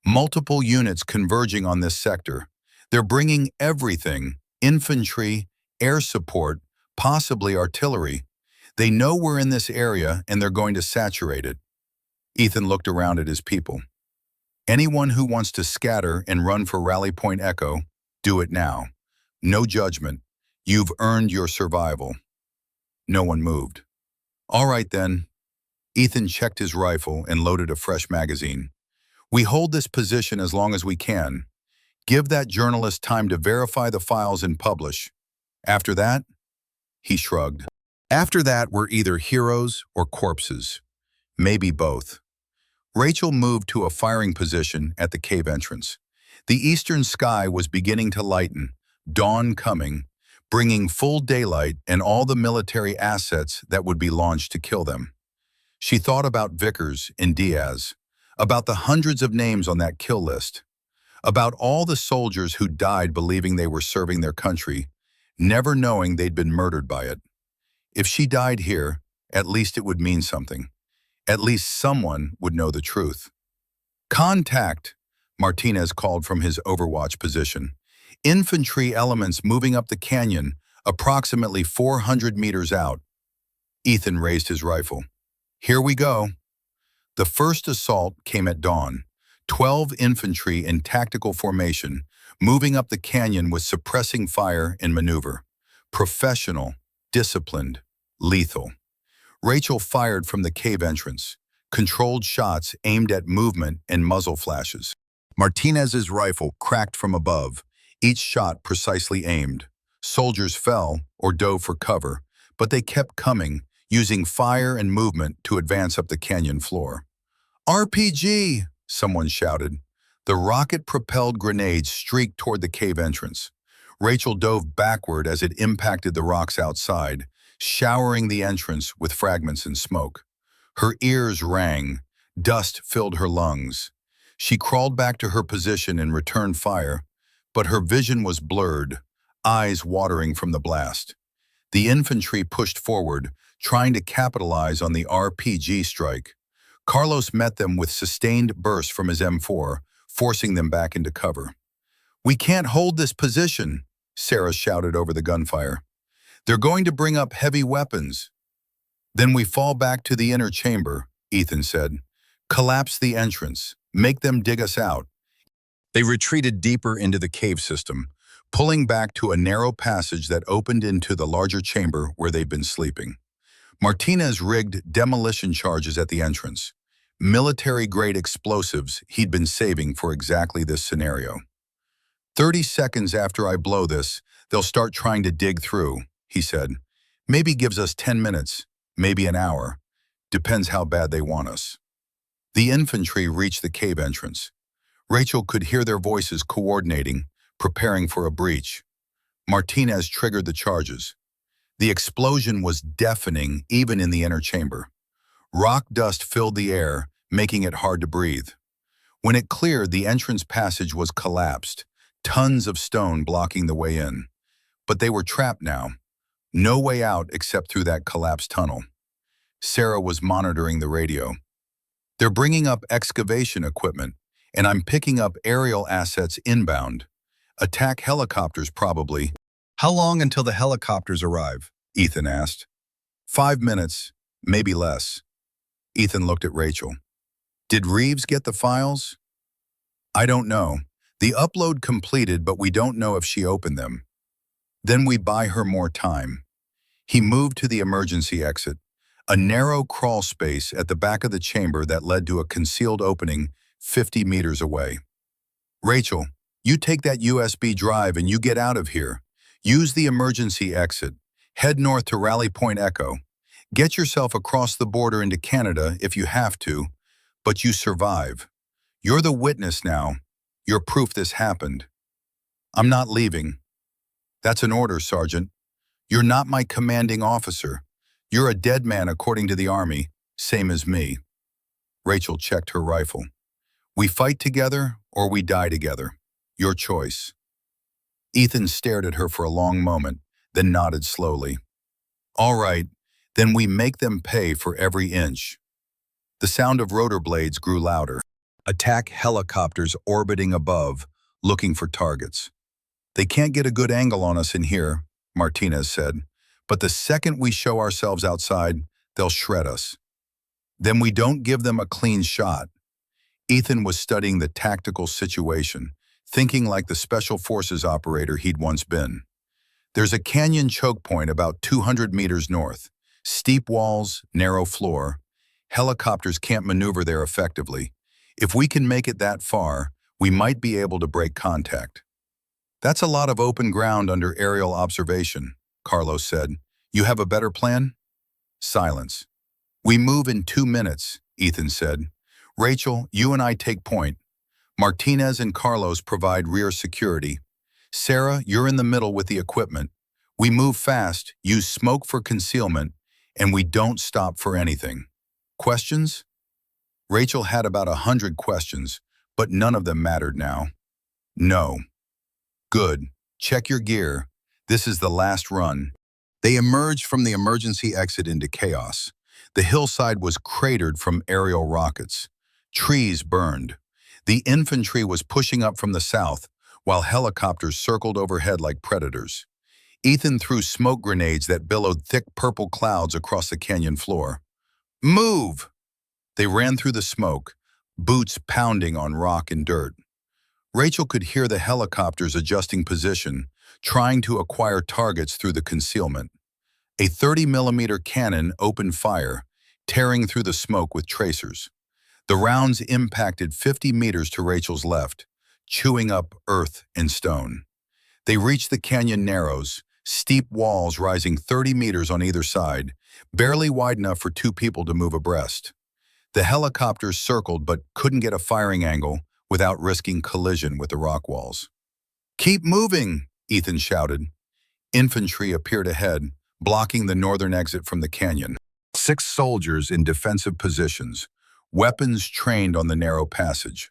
Speaker 1: Multiple units converging on this sector. They're bringing everything, infantry, air support, possibly artillery. They know we're in this area and they're going to saturate it. Ethan looked around at his people. Anyone who wants to scatter and run for Rally Point Echo, do it now. No judgment. You've earned your survival. No one moved. All right then. Ethan checked his rifle and loaded a fresh magazine. We hold this position as long as we can. Give that journalist time to verify the files and publish. After that, he shrugged. After that, we're either heroes or corpses. Maybe both. Rachel moved to a firing position at the cave entrance. The eastern sky was beginning to lighten, dawn coming, bringing full daylight and all the military assets that would be launched to kill them. She thought about Vickers and Diaz, about the hundreds of names on that kill list, about all the soldiers who died believing they were serving their country, never knowing they'd been murdered by it. If she died here, at least it would mean something. At least someone would know the truth. Contact, Martinez called from his overwatch position. Infantry elements moving up the canyon, approximately 400 meters out. Ethan raised his rifle. Here we go. The first assault came at dawn. 12 infantry in tactical formation, moving up the canyon with suppressing fire and maneuver. Professional, disciplined, lethal. Rachel fired from the cave entrance, controlled shots aimed at movement and muzzle flashes. Martinez's rifle cracked from above, each shot precisely aimed. Soldiers fell or dove for cover, but they kept coming, using fire and movement to advance up the canyon floor. RPG! Someone shouted. The rocket-propelled grenades streaked toward the cave entrance. Rachel dove backward as it impacted the rocks outside, showering the entrance with fragments and smoke. Her ears rang. Dust filled her lungs. She crawled back to her position and returned fire, but her vision was blurred, eyes watering from the blast. The infantry pushed forward, trying to capitalize on the RPG strike. Carlos met them with sustained bursts from his M4, forcing them back into cover. "We can't hold this position," Sarah shouted over the gunfire. "They're going to bring up heavy weapons." "Then we fall back to the inner chamber," Ethan said. "Collapse the entrance. Make them dig us out." They retreated deeper into the cave system, pulling back to a narrow passage that opened into the larger chamber where they'd been sleeping. Martinez rigged demolition charges at the entrance, military-grade explosives he'd been saving for exactly this scenario. 30 seconds after I blow this, they'll start trying to dig through, he said. Maybe gives us 10 minutes, maybe an hour. Depends how bad they want us. The infantry reached the cave entrance. Rachel could hear their voices coordinating, preparing for a breach. Martinez triggered the charges. The explosion was deafening even in the inner chamber. Rock dust filled the air, making it hard to breathe. When it cleared, the entrance passage was collapsed, tons of stone blocking the way in. But they were trapped now. No way out except through that collapsed tunnel. Sarah was monitoring the radio. "They're bringing up excavation equipment, and I'm picking up aerial assets inbound. Attack helicopters probably." "How long until the helicopters arrive?" Ethan asked. 5 minutes, maybe less. Ethan looked at Rachel. "Did Reeves get the files?" "I don't know. The upload completed, but we don't know if she opened them." "Then we buy her more time." He moved to the emergency exit, a narrow crawl space at the back of the chamber that led to a concealed opening 50 meters away. "Rachel, you take that USB drive and you get out of here. Use the emergency exit. Head north to Rally Point Echo. Get yourself across the border into Canada if you have to, but you survive. You're the witness now. You're proof this happened." "I'm not leaving." "That's an order, Sergeant. You're not my commanding officer. You're a dead man according to the Army, same as me." Rachel checked her rifle. "We fight together or we die together. Your choice." Ethan stared at her for a long moment, then nodded slowly. "All right, then we make them pay for every inch." The sound of rotor blades grew louder. Attack helicopters orbiting above, looking for targets. They can't get a good angle on us in here, Martinez said, but the second we show ourselves outside, they'll shred us. Then we don't give them a clean shot. Ethan was studying the tactical situation, thinking like the special forces operator he'd once been. There's a canyon choke point about 200 meters north. Steep walls, narrow floor. Helicopters can't maneuver there effectively. If we can make it that far, we might be able to break contact. That's a lot of open ground under aerial observation, Carlos said. You have a better plan? Silence. We move in 2 minutes, Ethan said. Rachel, you and I take point. Martinez and Carlos provide rear security. Sarah, you're in the middle with the equipment. We move fast, use smoke for concealment, and we don't stop for anything. Questions? Rachel had about 100 questions, but none of them mattered now. No. Good. Check your gear. This is the last run. They emerged from the emergency exit into chaos. The hillside was cratered from aerial rockets. Trees burned. The infantry was pushing up from the south, while helicopters circled overhead like predators. Ethan threw smoke grenades that billowed thick purple clouds across the canyon floor. Move! They ran through the smoke, boots pounding on rock and dirt. Rachel could hear the helicopters adjusting position, trying to acquire targets through the concealment. A 30-millimeter cannon opened fire, tearing through the smoke with tracers. The rounds impacted 50 meters to Rachel's left, chewing up earth and stone. They reached the canyon narrows, steep walls rising 30 meters on either side, barely wide enough for 2 people to move abreast. The helicopters circled but couldn't get a firing angle without risking collision with the rock walls. Keep moving, Ethan shouted. Infantry appeared ahead, blocking the northern exit from the canyon. 6 soldiers in defensive positions, weapons trained on the narrow passage.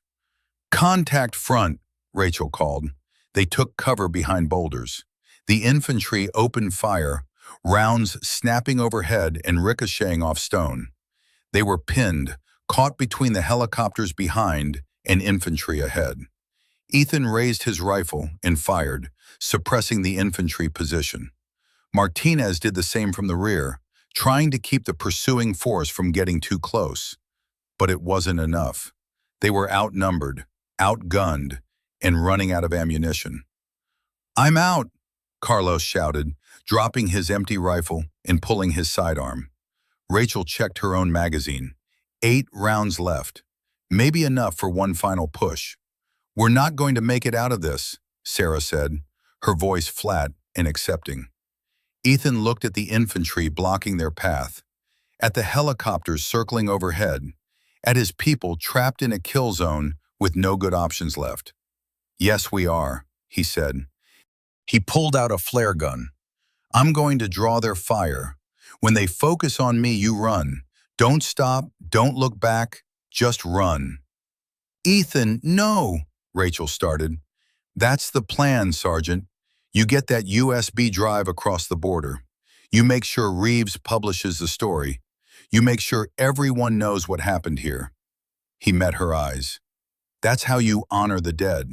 Speaker 1: Contact front, Rachel called. They took cover behind boulders. The infantry opened fire, rounds snapping overhead and ricocheting off stone. They were pinned, caught between the helicopters behind and infantry ahead. Ethan raised his rifle and fired, suppressing the infantry position. Martinez did the same from the rear, trying to keep the pursuing force from getting too close. But it wasn't enough. They were outnumbered, outgunned, and running out of ammunition. I'm out, Carlos shouted, dropping his empty rifle and pulling his sidearm. Rachel checked her own magazine. 8 rounds left. Maybe enough for one final push. We're not going to make it out of this, Sarah said, her voice flat and accepting. Ethan looked at the infantry blocking their path, at the helicopters circling overhead, at his people trapped in a kill zone with no good options left. Yes, we are, he said. He pulled out a flare gun. I'm going to draw their fire. When they focus on me, you run. Don't stop, don't look back, just run. Ethan, no, Rachel started. That's the plan, Sergeant. You get that USB drive across the border. You make sure Reeves publishes the story. You make sure everyone knows what happened here. He met her eyes. That's how you honor the dead.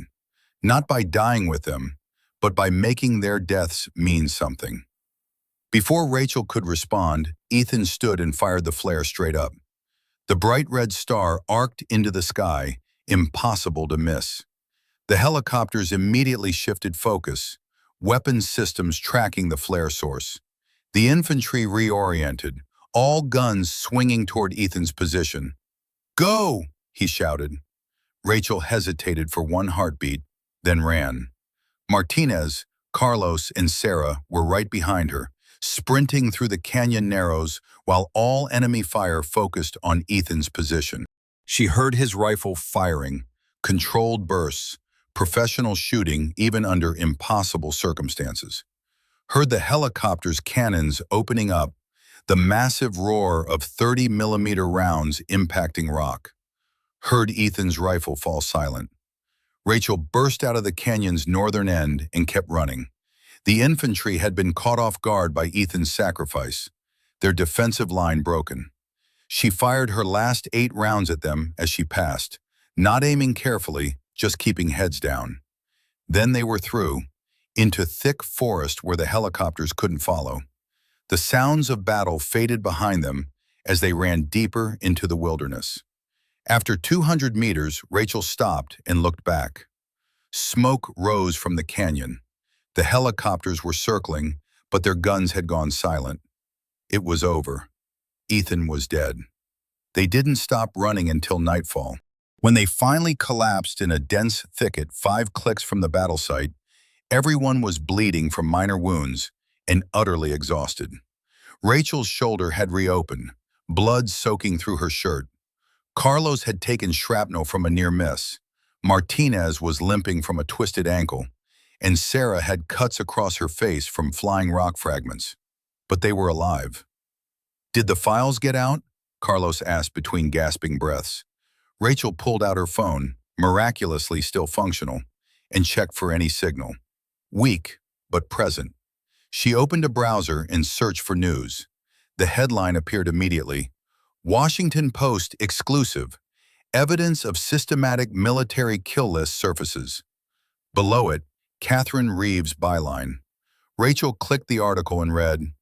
Speaker 1: Not by dying with them, but by making their deaths mean something. Before Rachel could respond, Ethan stood and fired the flare straight up. The bright red star arced into the sky, impossible to miss. The helicopters immediately shifted focus, weapons systems tracking the flare source. The infantry reoriented, all guns swinging toward Ethan's position. Go, he shouted. Rachel hesitated for one heartbeat, then ran. Martinez, Carlos, and Sarah were right behind her, sprinting through the canyon narrows while all enemy fire focused on Ethan's position. She heard his rifle firing, controlled bursts, professional shooting even under impossible circumstances. Heard the helicopter's cannons opening up, the massive roar of 30-millimeter rounds impacting rock. Heard Ethan's rifle fall silent. Rachel burst out of the canyon's northern end and kept running. The infantry had been caught off guard by Ethan's sacrifice, their defensive line broken. She fired her last 8 rounds at them as she passed, not aiming carefully, just keeping heads down. Then they were through, into thick forest where the helicopters couldn't follow. The sounds of battle faded behind them as they ran deeper into the wilderness. After 200 meters, Rachel stopped and looked back. Smoke rose from the canyon. The helicopters were circling, but their guns had gone silent. It was over. Ethan was dead. They didn't stop running until nightfall. When they finally collapsed in a dense thicket 5 clicks from the battle site, everyone was bleeding from minor wounds and utterly exhausted. Rachel's shoulder had reopened, blood soaking through her shirt. Carlos had taken shrapnel from a near miss. Martinez was limping from a twisted ankle, and Sarah had cuts across her face from flying rock fragments. But they were alive. "Did the files get out?" Carlos asked between gasping breaths. Rachel pulled out her phone, miraculously still functional, and checked for any signal. Weak, but present. She opened a browser and searched for news. The headline appeared immediately. Washington Post exclusive. Evidence of systematic military kill list surfaces. Below it, Catherine Reeves' byline. Rachel clicked the article and read,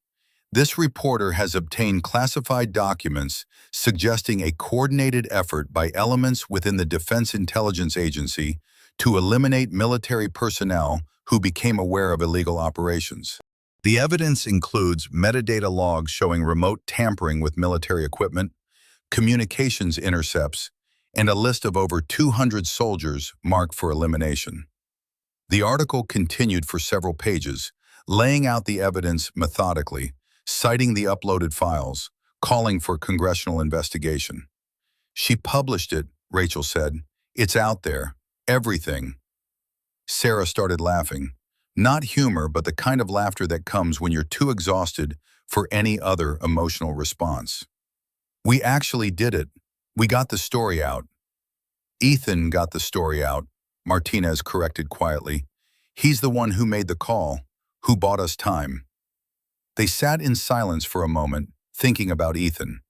Speaker 1: "This reporter has obtained classified documents suggesting a coordinated effort by elements within the Defense Intelligence Agency to eliminate military personnel who became aware of illegal operations. The evidence includes metadata logs showing remote tampering with military equipment, communications intercepts, and a list of over 200 soldiers marked for elimination." The article continued for several pages, laying out the evidence methodically, citing the uploaded files, calling for congressional investigation. "She published it," Rachel said. "It's out there. Everything." Sarah started laughing. Not humor, but the kind of laughter that comes when you're too exhausted for any other emotional response. "We actually did it. We got the story out." "Ethan got the story out," Martinez corrected quietly. "He's the one who made the call, who bought us time." They sat in silence for a moment, thinking about Ethan,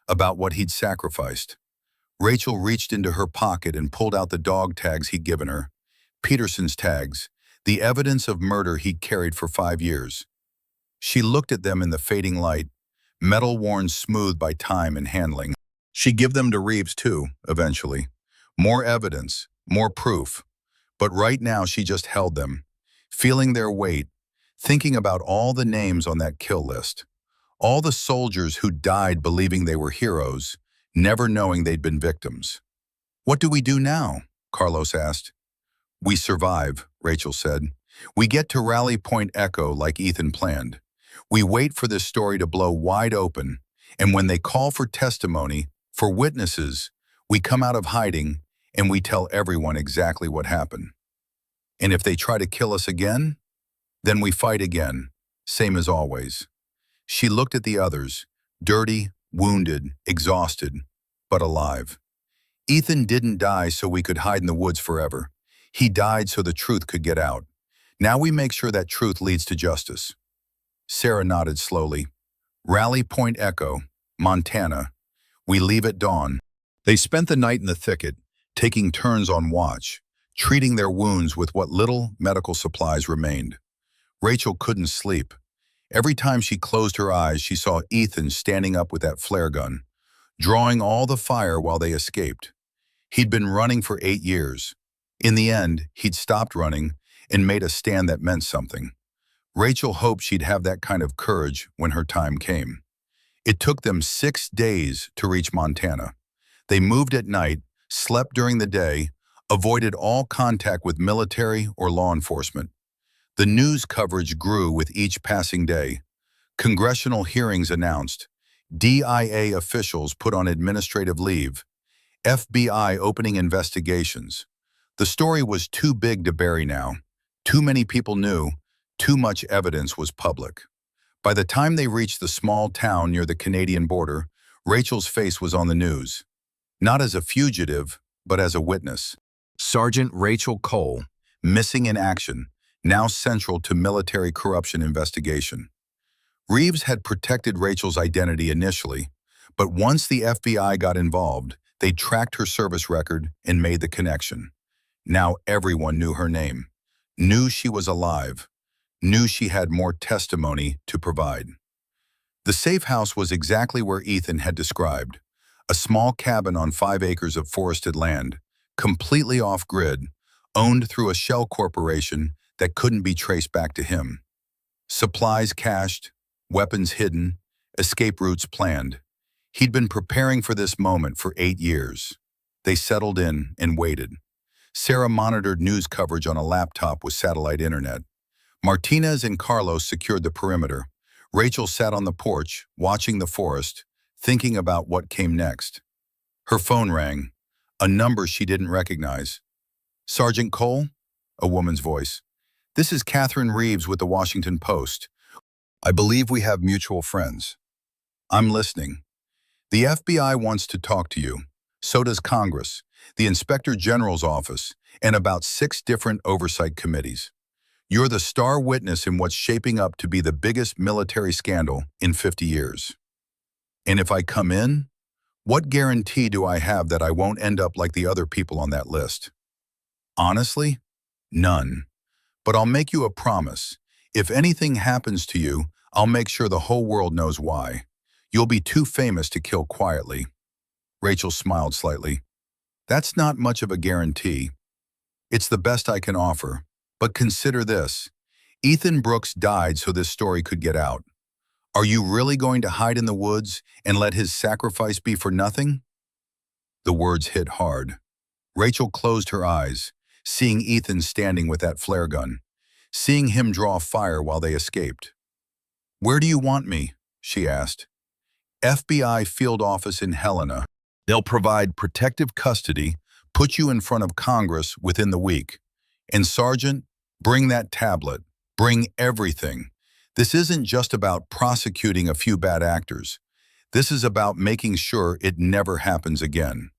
Speaker 1: about what he'd sacrificed. Rachel reached into her pocket and pulled out the dog tags he'd given her. Peterson's tags, the evidence of murder he'd carried for 5 years. She looked at them in the fading light, metal worn smooth by time and handling. She'd give them to Reeves too, eventually. More evidence, more proof. But right now she just held them, feeling their weight, thinking about all the names on that kill list. All the soldiers who died believing they were heroes, never knowing they'd been victims. "What do we do now?" Carlos asked. "We survive," Rachel said. "We get to Rally Point Echo like Ethan planned. We wait for this story to blow wide open, and when they call for testimony, for witnesses, we come out of hiding and we tell everyone exactly what happened. And if they try to kill us again, then we fight again, same as always." She looked at the others, dirty, wounded, exhausted, but alive. "Ethan didn't die so we could hide in the woods forever. He died so the truth could get out. Now we make sure that truth leads to justice." Sarah nodded slowly. "Rally Point Echo, Montana. We leave at dawn." They spent the night in the thicket, taking turns on watch, treating their wounds with what little medical supplies remained. Rachel couldn't sleep. Every time she closed her eyes, she saw Ethan standing up with that flare gun, drawing all the fire while they escaped. He'd been running for 8 years. In the end, he'd stopped running and made a stand that meant something. Rachel hoped she'd have that kind of courage when her time came. It took them 6 days to reach Montana. They moved at night, slept during the day, avoided all contact with military or law enforcement. The news coverage grew with each passing day. Congressional hearings announced, DIA officials put on administrative leave, FBI opening investigations. The story was too big to bury now. Too many people knew, too much evidence was public. By the time they reached the small town near the Canadian border, Rachel's face was on the news. Not as a fugitive, but as a witness. Sergeant Rachel Cole, missing in action, now central to military corruption investigation. Reeves had protected Rachel's identity initially, But once the FBI got involved, they tracked her service record and made the connection. Now everyone knew her name, knew she was alive, knew she had more testimony to provide. The safe house was exactly where Ethan had described, a small cabin on 5 acres of forested land, completely off-grid, owned through a shell corporation that couldn't be traced back to him. Supplies cached, weapons hidden, escape routes planned. He'd been preparing for this moment for 8 years. They settled in and waited. Sarah monitored news coverage on a laptop with satellite internet. Martinez and Carlos secured the perimeter. Rachel sat on the porch, watching the forest, thinking about what came next. Her phone rang, a number she didn't recognize. "Sergeant Cole?" A woman's voice. "This is Catherine Reeves with the Washington Post. I believe we have mutual friends." "I'm listening." "The FBI wants to talk to you. So does Congress, the Inspector General's office, and about 6 different oversight committees. You're the star witness in what's shaping up to be the biggest military scandal in 50 years. And if I come in, what guarantee do I have that I won't end up like the other people on that list?" "Honestly, none. But I'll make you a promise. If anything happens to you, I'll make sure the whole world knows why. You'll be too famous to kill quietly." Rachel smiled slightly. "That's not much of a guarantee. It's the best I can offer. But consider this. Ethan Brooks died so this story could get out. Are you really going to hide in the woods and let his sacrifice be for nothing?" The words hit hard. Rachel closed her eyes, seeing Ethan standing with that flare gun, seeing him draw fire while they escaped. "Where do you want me?" she asked. "FBI field office in Helena. They'll provide protective custody, put you in front of Congress within the week. And Sergeant, bring that tablet. Bring everything. This isn't just about prosecuting a few bad actors. This is about making sure it never happens again.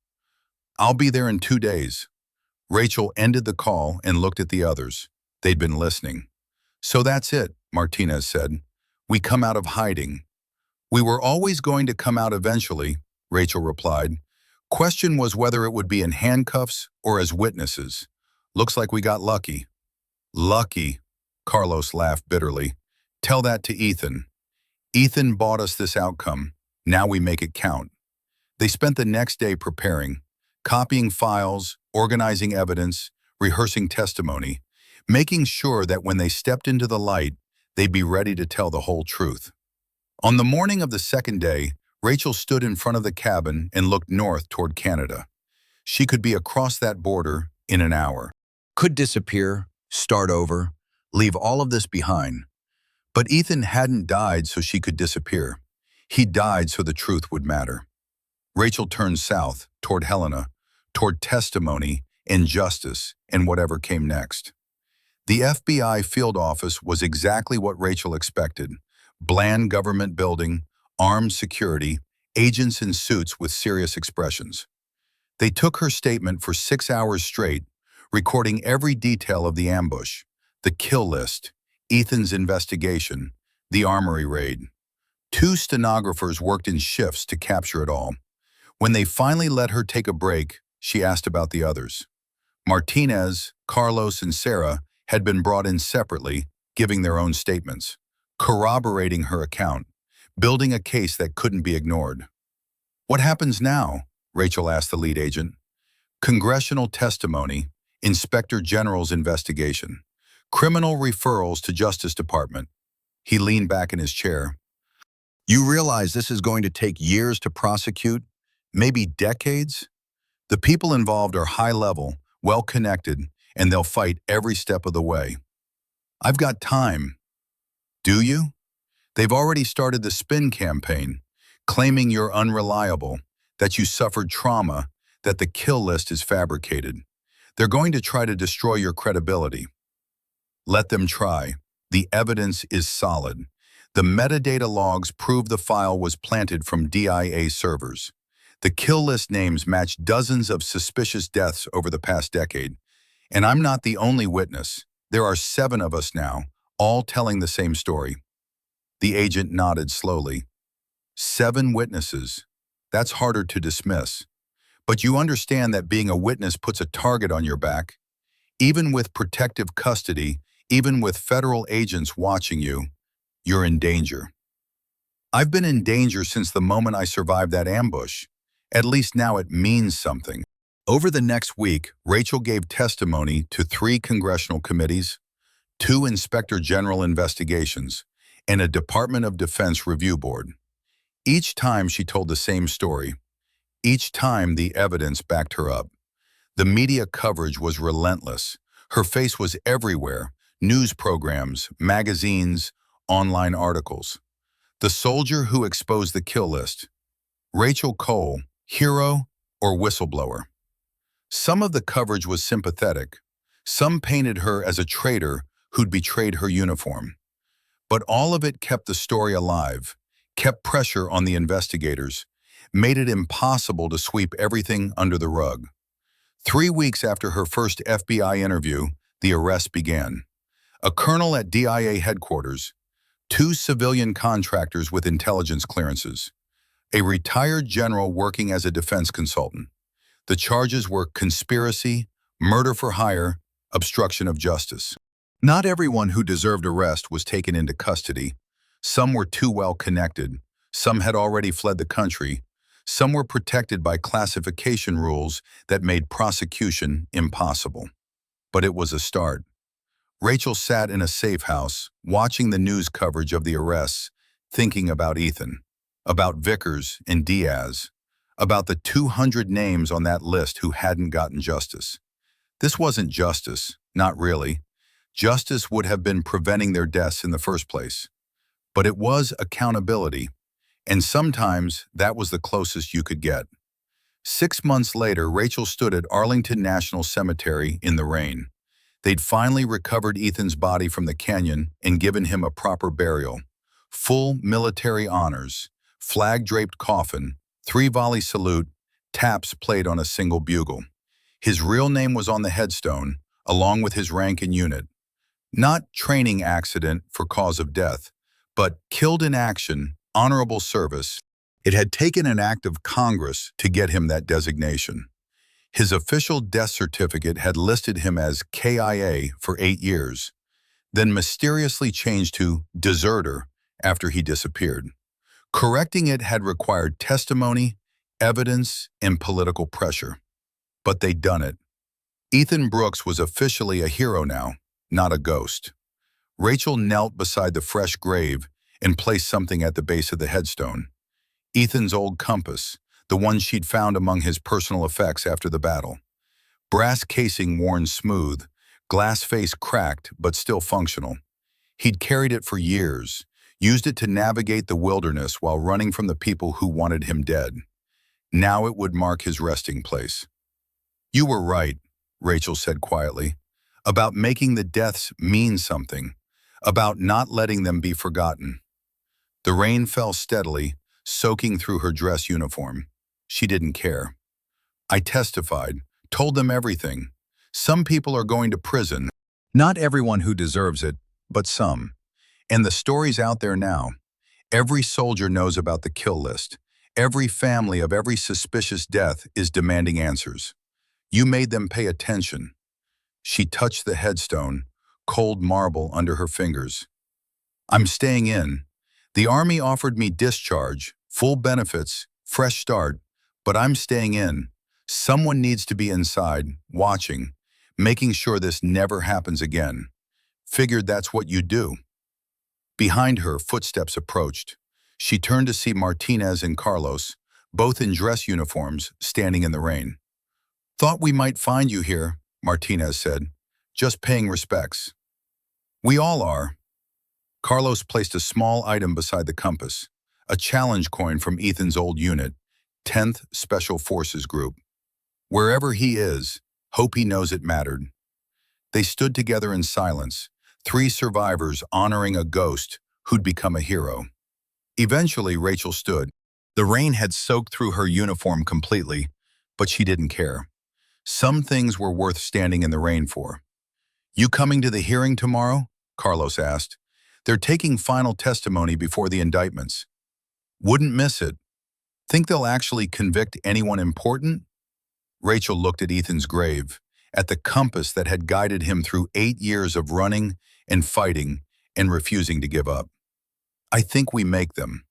Speaker 1: I'll be there in 2 days." Rachel ended the call and looked at the others. They'd been listening. "So that's it," Martinez said. "We come out of hiding." "We were always going to come out eventually," Rachel replied. "Question was whether it would be in handcuffs or as witnesses. Looks like we got lucky." "Lucky," Carlos laughed bitterly. "Tell that to Ethan. Ethan bought us this outcome. Now we make it count." They spent the next day preparing, copying files, organizing evidence, rehearsing testimony, making sure that when they stepped into the light, they'd be ready to tell the whole truth. On the morning of the second day, Rachel stood in front of the cabin and looked north toward Canada. She could be across that border in an hour. Could disappear, start over, leave all of this behind. But Ethan hadn't died so she could disappear. He died so the truth would matter. Rachel turned south, toward Helena, toward testimony and justice and whatever came next. The FBI field office was exactly what Rachel expected. Bland government building, armed security, agents in suits with serious expressions. They took her statement for 6 hours straight, recording every detail of the ambush, the kill list, Ethan's investigation, the armory raid. 2 stenographers worked in shifts to capture it all. When they finally let her take a break, she asked about the others. Martinez, Carlos, and Sarah had been brought in separately, giving their own statements, corroborating her account, building a case that couldn't be ignored. "What happens now?" Rachel asked the lead agent. "Congressional testimony, Inspector General's investigation, criminal referrals to Justice Department." He leaned back in his chair. "You realize this is going to take years to prosecute, maybe decades? The people involved are high-level, well-connected, and they'll fight every step of the way." "I've got time." "Do you?" "They've already started the spin campaign, claiming you're unreliable, that you suffered trauma, that the kill list is fabricated. They're going to try to destroy your credibility." "Let them try. The evidence is solid. The metadata logs prove the file was planted from DIA servers. The kill list names match dozens of suspicious deaths over the past decade. And I'm not the only witness. There are 7 of us now, all telling the same story." The agent nodded slowly. 7 witnesses. That's harder to dismiss. But you understand that being a witness puts a target on your back. Even with protective custody, even with federal agents watching you, you're in danger. I've been in danger since the moment I survived that ambush. At least now it means something. Over the next week, Rachel gave testimony to 3 congressional committees, 2 Inspector General investigations, and a Department of Defense review board. Each time she told the same story. Each time the evidence backed her up. The media coverage was relentless. Her face was everywhere. News programs, magazines, online articles. The soldier who exposed the kill list. Rachel Cole, hero or whistleblower. Some of the coverage was sympathetic. Some painted her as a traitor who'd betrayed her uniform. But all of it kept the story alive, kept pressure on the investigators, made it impossible to sweep everything under the rug. 3 weeks after her first FBI interview, the arrest began. A colonel at DIA headquarters, 2 civilian contractors with intelligence clearances, a retired general working as a defense consultant. The charges were conspiracy, murder for hire, obstruction of justice. Not everyone who deserved arrest was taken into custody. Some were too well connected. Some had already fled the country. Some were protected by classification rules that made prosecution impossible. But it was a start. Rachel sat in a safe house, watching the news coverage of the arrests, thinking about Ethan, about Vickers and Diaz, about the 200 names on that list who hadn't gotten justice. This wasn't justice, not really. Justice would have been preventing their deaths in the first place. But it was accountability, and sometimes that was the closest you could get. 6 months later, Rachel stood at Arlington National Cemetery in the rain. They'd finally recovered Ethan's body from the canyon and given him a proper burial. Full military honors, flag-draped coffin, 3-volley salute, taps played on a single bugle. His real name was on the headstone, along with his rank and unit. Not training accident for cause of death, but killed in action, honorable service. It had taken an act of Congress to get him that designation. His official death certificate had listed him as KIA for 8 years, then mysteriously changed to deserter after he disappeared. Correcting it had required testimony, evidence, and political pressure. But they'd done it. Ethan Brooks was officially a hero now, not a ghost. Rachel knelt beside the fresh grave and placed something at the base of the headstone. Ethan's old compass, the one she'd found among his personal effects after the battle. Brass casing worn smooth, glass face cracked but still functional. He'd carried it for years, used it to navigate the wilderness while running from the people who wanted him dead. Now it would mark his resting place. "You were right," Rachel said quietly, "about making the deaths mean something, about not letting them be forgotten." The rain fell steadily, soaking through her dress uniform. She didn't care. "I testified, told them everything. Some people are going to prison. Not everyone who deserves it, but some. And the story's out there now. Every soldier knows about the kill list. Every family of every suspicious death is demanding answers. You made them pay attention." She touched the headstone, cold marble under her fingers. "I'm staying in. The Army offered me discharge, full benefits, fresh start, but I'm staying in. Someone needs to be inside, watching, making sure this never happens again. Figured that's what you do." Behind her, footsteps approached. She turned to see Martinez and Carlos, both in dress uniforms, standing in the rain. "Thought we might find you here," Martinez said. "Just paying respects." "We all are." Carlos placed a small item beside the compass, a challenge coin from Ethan's old unit, 10th Special Forces Group. "Wherever he is, hope he knows it mattered." They stood together in silence, 3 survivors honoring a ghost who'd become a hero. Eventually, Rachel stood. The rain had soaked through her uniform completely, but she didn't care. Some things were worth standing in the rain for. "You coming to the hearing tomorrow?" Carlos asked. "They're taking final testimony before the indictments." "Wouldn't miss it." Think they'll actually convict anyone important? Rachel looked at Ethan's grave, at the compass that had guided him through 8 years of running and fighting and refusing to give up. I think we make them.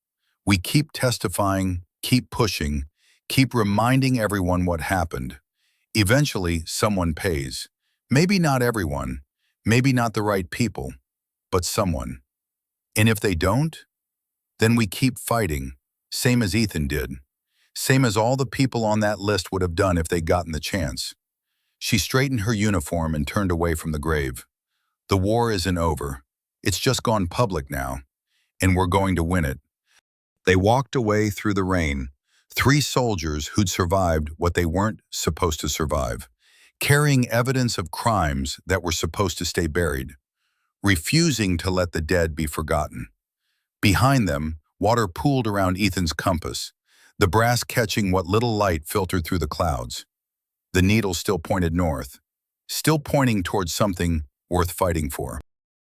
Speaker 1: We keep testifying, keep pushing, keep reminding everyone what happened. Eventually, someone pays. Maybe not everyone, maybe not the right people, but someone. And if they don't, then we keep fighting, same as Ethan did, same as all the people on that list would have done if they'd gotten the chance. She straightened her uniform and turned away from the grave. The war isn't over. It's just gone public now, and we're going to win it. They walked away through the rain, 3 soldiers who'd survived what they weren't supposed to survive, carrying evidence of crimes that were supposed to stay buried, refusing to let the dead be forgotten. Behind them, water pooled around Ethan's compass, the brass catching what little light filtered through the clouds. The needle still pointed north, still pointing towards something worth fighting for.